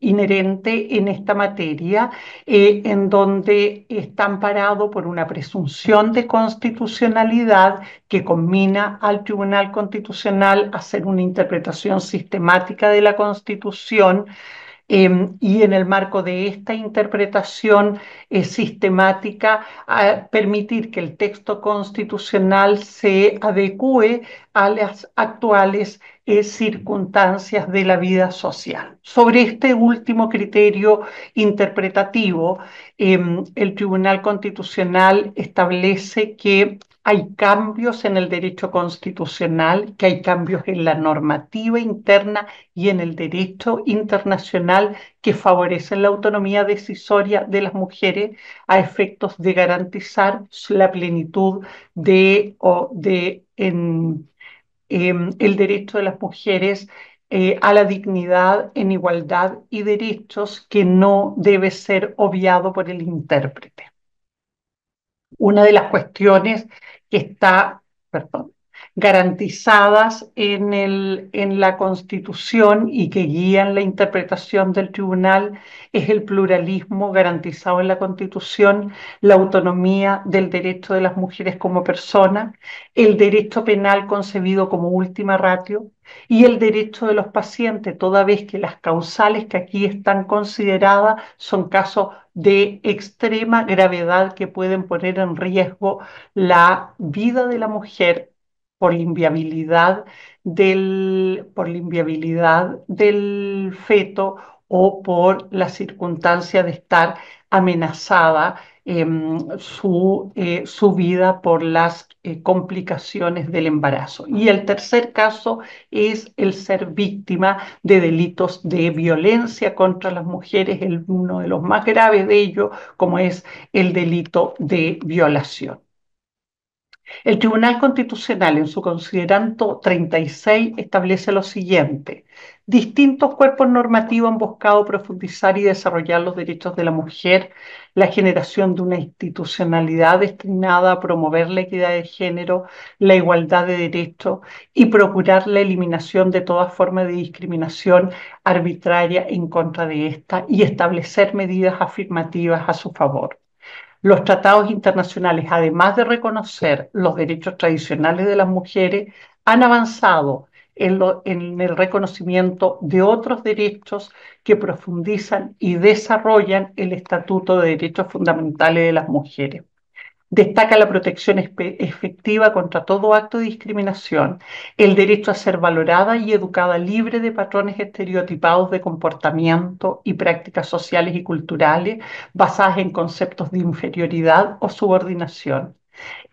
E: inherente en esta materia, en donde está amparado por una presunción de constitucionalidad que combina al Tribunal Constitucional a hacer una interpretación sistemática de la Constitución, y en el marco de esta interpretación sistemática, permitir que el texto constitucional se adecúe a las actuales circunstancias de la vida social. Sobre este último criterio interpretativo, el Tribunal Constitucional establece que hay cambios en el derecho constitucional, que hay cambios en la normativa interna y en el derecho internacional que favorecen la autonomía decisoria de las mujeres a efectos de garantizar la plenitud el derecho de las mujeres a la dignidad en igualdad y derechos que no debe ser obviado por el intérprete. Una de las cuestiones que está, perdón, garantizadas en la Constitución y que guían la interpretación del tribunal es el pluralismo garantizado en la Constitución, la autonomía del derecho de las mujeres como personas, el derecho penal concebido como última ratio y el derecho de los pacientes, toda vez que las causales que aquí están consideradas son casos de extrema gravedad que pueden poner en riesgo la vida de la mujer por la inviabilidad del feto o por la circunstancia de estar amenazada su vida por las complicaciones del embarazo. Y el tercer caso es el ser víctima de delitos de violencia contra las mujeres, uno de los más graves de ellos, como es el delito de violación. El Tribunal Constitucional, en su considerando 36, establece lo siguiente: distintos cuerpos normativos han buscado profundizar y desarrollar los derechos de la mujer, la generación de una institucionalidad destinada a promover la equidad de género, la igualdad de derechos y procurar la eliminación de toda forma de discriminación arbitraria en contra de esta y establecer medidas afirmativas a su favor. Los tratados internacionales, además de reconocer los derechos tradicionales de las mujeres, han avanzado en el reconocimiento de otros derechos que profundizan y desarrollan el Estatuto de Derechos Fundamentales de las Mujeres. Destaca la protección efectiva contra todo acto de discriminación, el derecho a ser valorada y educada libre de patrones estereotipados de comportamiento y prácticas sociales y culturales basadas en conceptos de inferioridad o subordinación.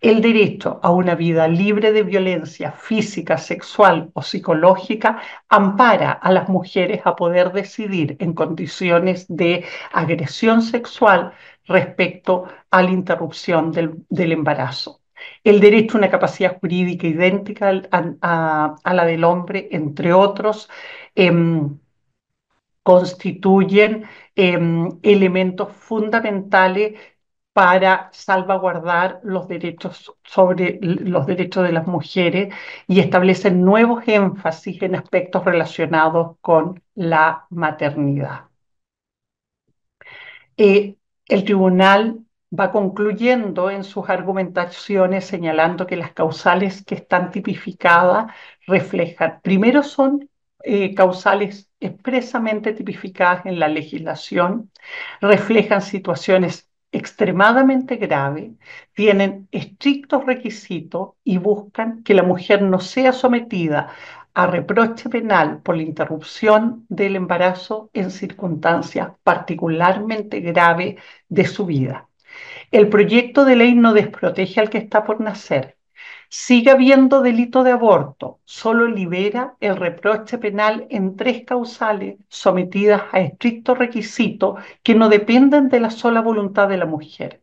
E: El derecho a una vida libre de violencia física, sexual o psicológica ampara a las mujeres a poder decidir en condiciones de agresión sexual respecto a la interrupción del embarazo. El derecho a una capacidad jurídica idéntica a la del hombre, entre otros, constituyen elementos fundamentales para salvaguardar los derechos de las mujeres y establecen nuevos énfasis en aspectos relacionados con la maternidad. El tribunal va concluyendo en sus argumentaciones señalando que las causales que están tipificadas reflejan, primero son causales expresamente tipificadas en la legislación, reflejan situaciones extremadamente graves, tienen estrictos requisitos y buscan que la mujer no sea sometida a reproche penal por la interrupción del embarazo en circunstancias particularmente graves de su vida. El proyecto de ley no desprotege al que está por nacer. Sigue habiendo delito de aborto, solo libera el reproche penal en 3 causales sometidas a estrictos requisitos que no dependen de la sola voluntad de la mujer.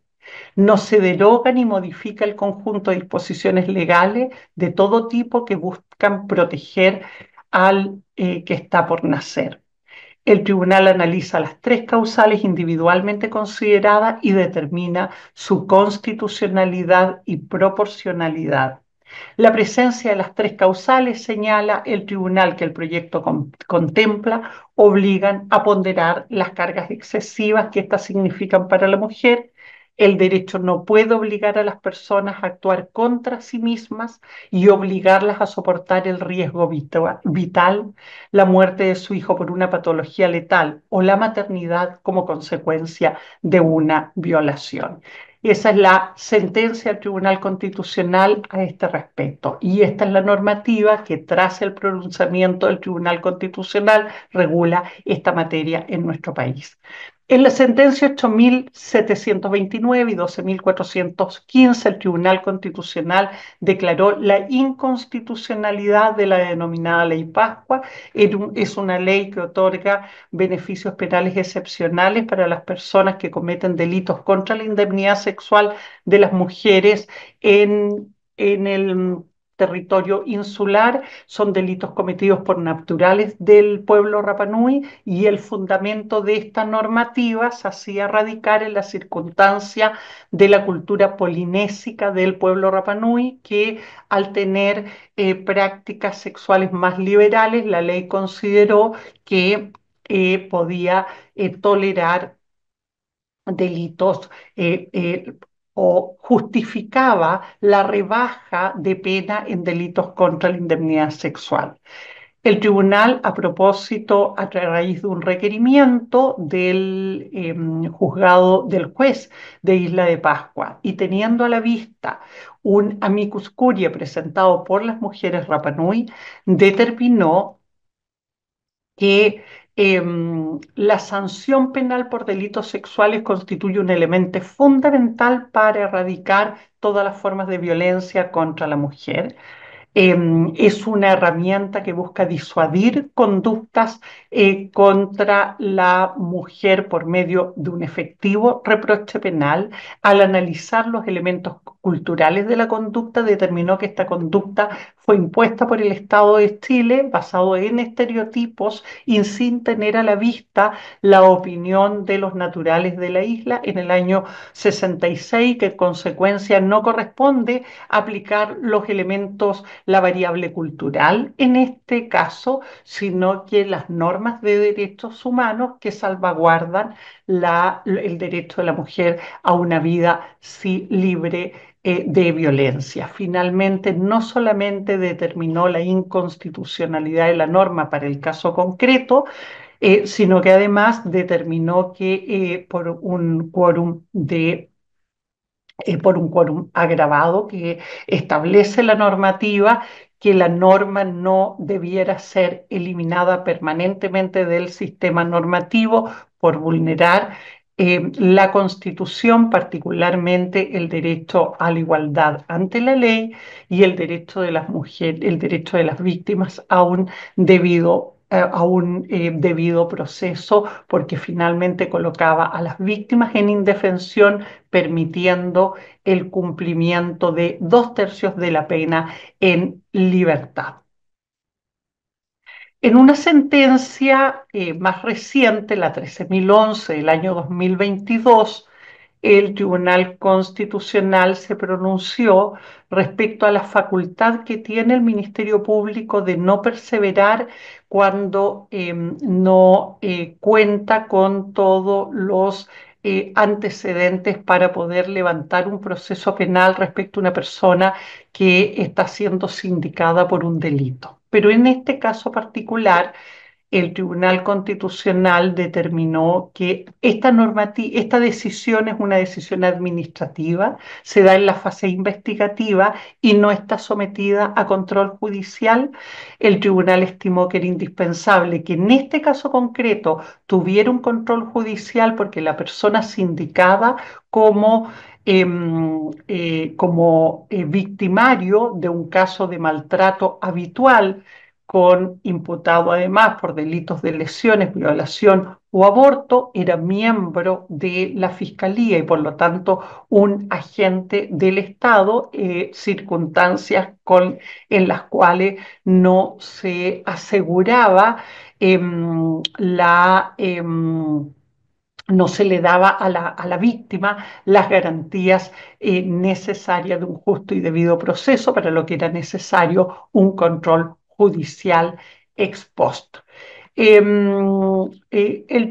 E: No se deroga ni modifica el conjunto de disposiciones legales de todo tipo que buscan proteger al que está por nacer. El tribunal analiza las 3 causales individualmente consideradas y determina su constitucionalidad y proporcionalidad. La presencia de las 3 causales, señala el tribunal que el proyecto contempla, obligan a ponderar las cargas excesivas que éstas significan para la mujer. El derecho no puede obligar a las personas a actuar contra sí mismas y obligarlas a soportar el riesgo vital, la muerte de su hijo por una patología letal o la maternidad como consecuencia de una violación. Esa es la sentencia del Tribunal Constitucional a este respecto. Y esta es la normativa que, tras el pronunciamiento del Tribunal Constitucional, regula esta materia en nuestro país. En la sentencia 8.729 y 12.415, el Tribunal Constitucional declaró la inconstitucionalidad de la denominada Ley Pascua. Es una ley que otorga beneficios penales excepcionales para las personas que cometen delitos contra la indemnidad sexual de las mujeres en el territorio insular. Son delitos cometidos por naturales del pueblo Rapa Nui, y el fundamento de esta normativa se hacía radicar en la circunstancia de la cultura polinésica del pueblo Rapa Nui, que al tener prácticas sexuales más liberales, la ley consideró que podía tolerar delitos o justificaba la rebaja de pena en delitos contra la indemnidad sexual. El tribunal, a propósito, a raíz de un requerimiento del juzgado del juez de Isla de Pascua y teniendo a la vista un amicus curiae presentado por las mujeres Rapa Nui, determinó que la sanción penal por delitos sexuales constituye un elemento fundamental para erradicar todas las formas de violencia contra la mujer. Es una herramienta que busca disuadir conductas contra la mujer por medio de un efectivo reproche penal. Al analizar los elementos culturales de la conducta, determinó que esta conducta fue impuesta por el Estado de Chile basado en estereotipos y sin tener a la vista la opinión de los naturales de la isla en el año 66, que en consecuencia no corresponde aplicar los elementos, la variable cultural en este caso, sino que las normas de derechos humanos que salvaguardan el derecho de la mujer a una vida libre de violencia. Finalmente, no solamente determinó la inconstitucionalidad de la norma para el caso concreto, sino que además determinó que por un quórum agravado que establece la normativa, que la norma no debiera ser eliminada permanentemente del sistema normativo por vulnerar la Constitución, particularmente el derecho a la igualdad ante la ley y el derecho de las mujeres, el derecho de las víctimas a un debido proceso, porque finalmente colocaba a las víctimas en indefensión, permitiendo el cumplimiento de 2/3 de la pena en libertad. En una sentencia más reciente, la 13.011 del año 2022, el Tribunal Constitucional se pronunció respecto a la facultad que tiene el Ministerio Público de no perseverar cuando no cuenta con todos los antecedentes para poder levantar un proceso penal respecto a una persona que está siendo sindicada por un delito. Pero en este caso particular, el Tribunal Constitucional determinó que esta decisión es una decisión administrativa, se da en la fase investigativa y no está sometida a control judicial. El tribunal estimó que era indispensable que en este caso concreto tuviera un control judicial porque la persona sindicada como victimario de un caso de maltrato habitual, con imputado además por delitos de lesiones, violación o aborto, era miembro de la Fiscalía y por lo tanto un agente del Estado, circunstancias en las cuales no se aseguraba no se le daba a la víctima las garantías necesarias de un justo y debido proceso, para lo que era necesario un control judicial ex post. El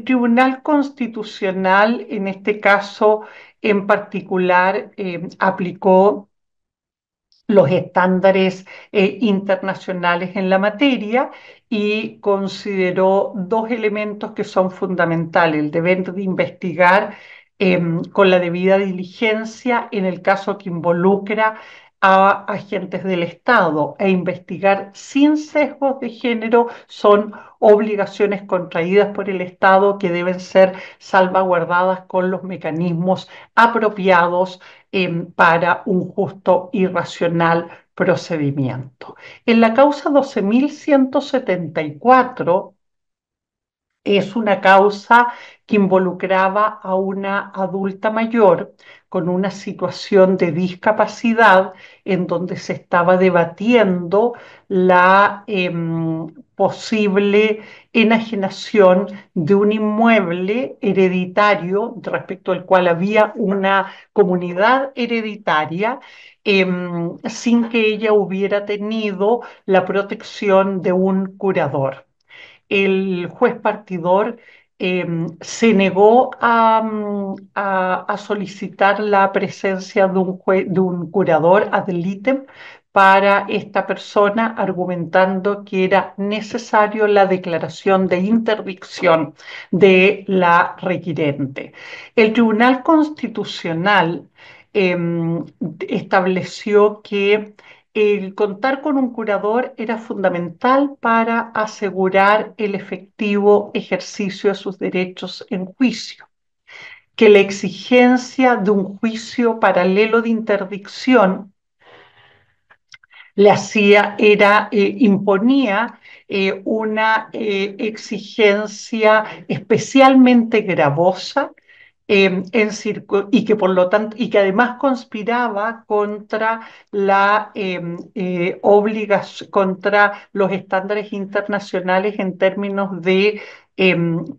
E: Tribunal Constitucional, en este caso en particular, aplicó los estándares internacionales en la materia y consideró dos elementos que son fundamentales: el deber de investigar con la debida diligencia en el caso que involucra a agentes del Estado, e investigar sin sesgos de género son obligaciones contraídas por el Estado que deben ser salvaguardadas con los mecanismos apropiados para un justo y racional procedimiento. En la causa 12.174 es una causa que involucraba a una adulta mayor con una situación de discapacidad, en donde se estaba debatiendo la posible enajenación de un inmueble hereditario respecto al cual había una comunidad hereditaria, sin que ella hubiera tenido la protección de un curador. El juez partidor se negó a solicitar la presencia de un curador ad litem para esta persona, argumentando que era necesario la declaración de interdicción de la requirente. El Tribunal Constitucional estableció que el contar con un curador era fundamental para asegurar el efectivo ejercicio de sus derechos en juicio, que la exigencia de un juicio paralelo de interdicción imponía una exigencia especialmente gravosa, y que por lo tanto, y que además conspiraba contra contra los estándares internacionales en términos de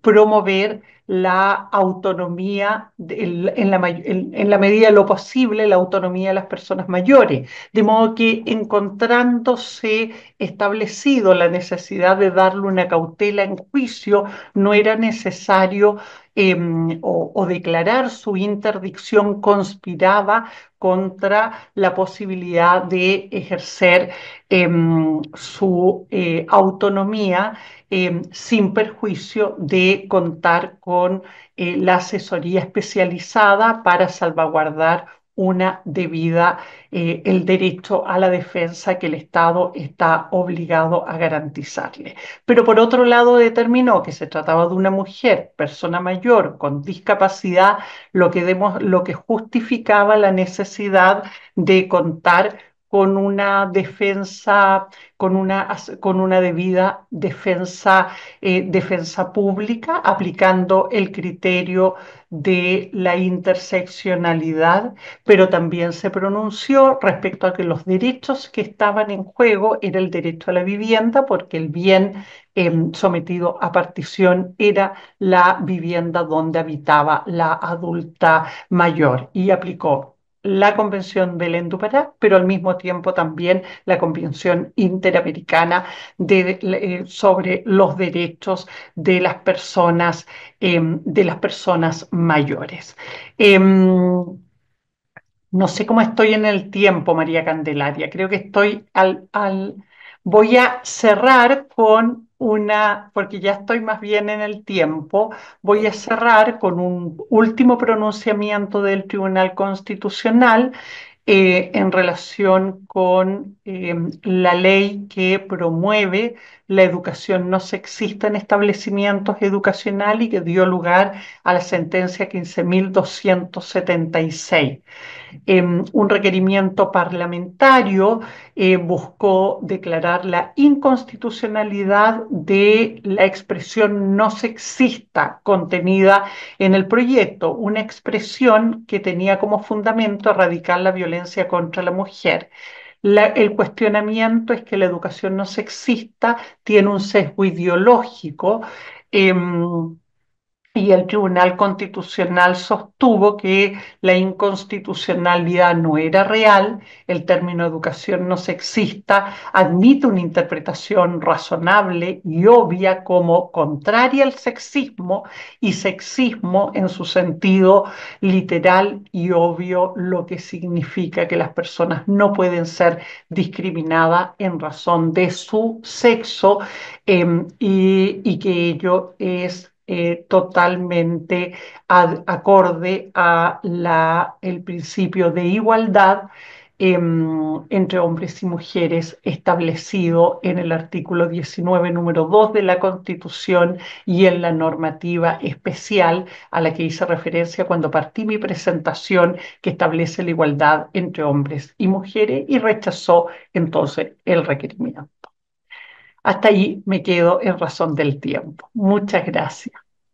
E: promover la autonomía, en la medida de lo posible, la autonomía de las personas mayores. De modo que, encontrándose establecido la necesidad de darle una cautela en juicio, no era necesario o declarar su interdicción conspiraba contra la posibilidad de ejercer su autonomía sin perjuicio de contar con la asesoría especializada para salvaguardar el derecho a la defensa que el Estado está obligado a garantizarle. Pero por otro lado determinó que se trataba de una mujer, persona mayor, con discapacidad, lo que justificaba la necesidad de contar con una defensa, con una debida defensa pública, aplicando el criterio de la interseccionalidad, pero también se pronunció respecto a que los derechos que estaban en juego era el derecho a la vivienda, porque el bien sometido a partición era la vivienda donde habitaba la adulta mayor, y aplicó la Convención de Belém do Pará, pero al mismo tiempo también la Convención Interamericana sobre los derechos de las personas mayores. No sé cómo estoy en el tiempo, María Candelaria. Creo que voy a cerrar con porque ya estoy más bien en el tiempo, voy a cerrar con un último pronunciamiento del Tribunal Constitucional en relación con la ley que promueve la educación no sexista en establecimientos educacionales y que dio lugar a la sentencia 15.276. Un requerimiento parlamentario buscó declarar la inconstitucionalidad de la expresión no sexista contenida en el proyecto, una expresión que tenía como fundamento erradicar la violencia contra la mujer. El cuestionamiento es que la educación no sexista tiene un sesgo ideológico. Y el Tribunal Constitucional sostuvo que la inconstitucionalidad no era real, el término educación no sexista admite una interpretación razonable y obvia como contraria al sexismo y sexismo en su sentido literal y obvio, lo que significa que las personas no pueden ser discriminadas en razón de su sexo y que ello es totalmente acorde a el principio de igualdad entre hombres y mujeres establecido en el artículo 19, número 2 de la Constitución y en la normativa especial a la que hice referencia cuando partí mi presentación, que establece la igualdad entre hombres y mujeres y rechazó entonces el requerimiento. Hasta ahí me quedo en razón del tiempo. Muchas gracias.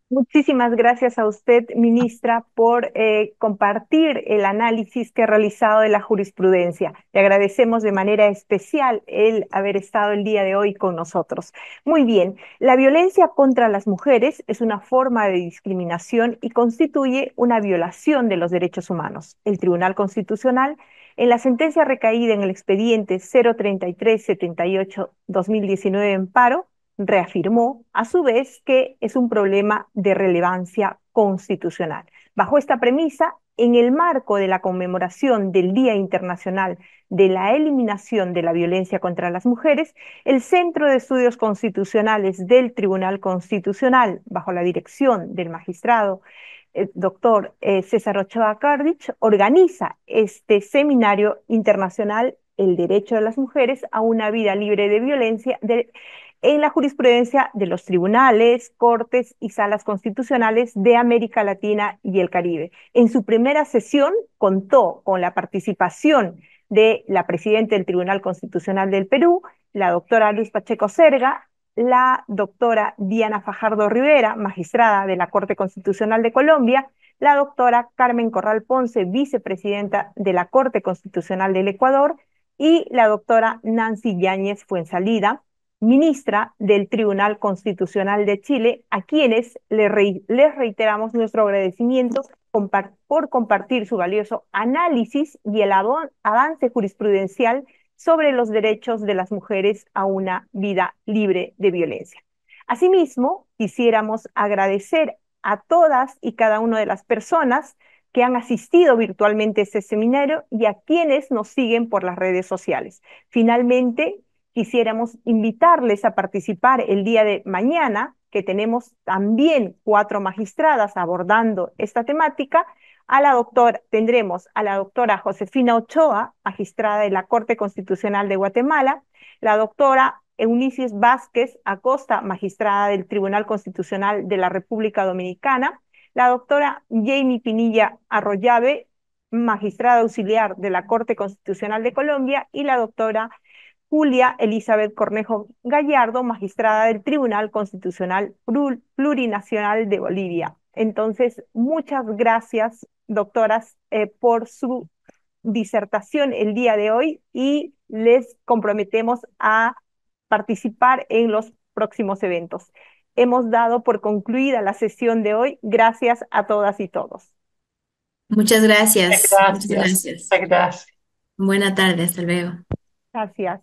A: Muchísimas gracias a usted, ministra, por compartir el análisis que ha realizado de la jurisprudencia. Le agradecemos de manera especial el haber estado el día de hoy con nosotros. Muy bien, la violencia contra las mujeres es una forma de discriminación y constituye una violación de los derechos humanos. El Tribunal Constitucional, en la sentencia recaída en el expediente 03378-2019 en paro, reafirmó a su vez que es un problema de relevancia constitucional. Bajo esta premisa, en el marco de la conmemoración del Día Internacional de la Eliminación de la Violencia contra las Mujeres, el Centro de Estudios Constitucionales del Tribunal Constitucional, bajo la dirección del magistrado doctor César Ochoa Cardich, organiza este seminario internacional, El Derecho de las Mujeres a una Vida Libre de Violencia, en la jurisprudencia de los tribunales, cortes y salas constitucionales de América Latina y el Caribe. En su primera sesión contó con la participación de la presidenta del Tribunal Constitucional del Perú, la doctora Luz Pacheco Serga, la doctora Diana Fajardo Rivera, magistrada de la Corte Constitucional de Colombia, la doctora Carmen Corral Ponce, vicepresidenta de la Corte Constitucional del Ecuador, y la doctora Nancy Yáñez Fuensalida, ministra del Tribunal Constitucional de Chile, a quienes les reiteramos nuestro agradecimiento por compartir su valioso análisis y el avance jurisprudencial sobre los derechos de las mujeres a una vida libre de violencia. Asimismo, quisiéramos agradecer a todas y cada una de las personas que han asistido virtualmente a este seminario y a quienes nos siguen por las redes sociales. Finalmente, quisiéramos invitarles a participar el día de mañana, que tenemos también 4 magistradas abordando esta temática. Tendremos a la doctora Josefina Ochoa, magistrada de la Corte Constitucional de Guatemala, la doctora Eunices Vázquez Acosta, magistrada del Tribunal Constitucional de la República Dominicana, la doctora Jamie Pinilla Arroyave, magistrada auxiliar de la Corte Constitucional de Colombia, y la doctora Julia Elizabeth Cornejo Gallardo, magistrada del Tribunal Constitucional Plurinacional de Bolivia. Entonces, muchas gracias, doctoras, por su disertación el día de hoy y les comprometemos a participar en los próximos eventos. Hemos dado por concluida la sesión de hoy. Gracias a todas y todos.
D: Muchas gracias. Muchas
E: Gracias.
D: gracias.
E: Muchas gracias.
D: Buena tarde, hasta luego.
A: Gracias.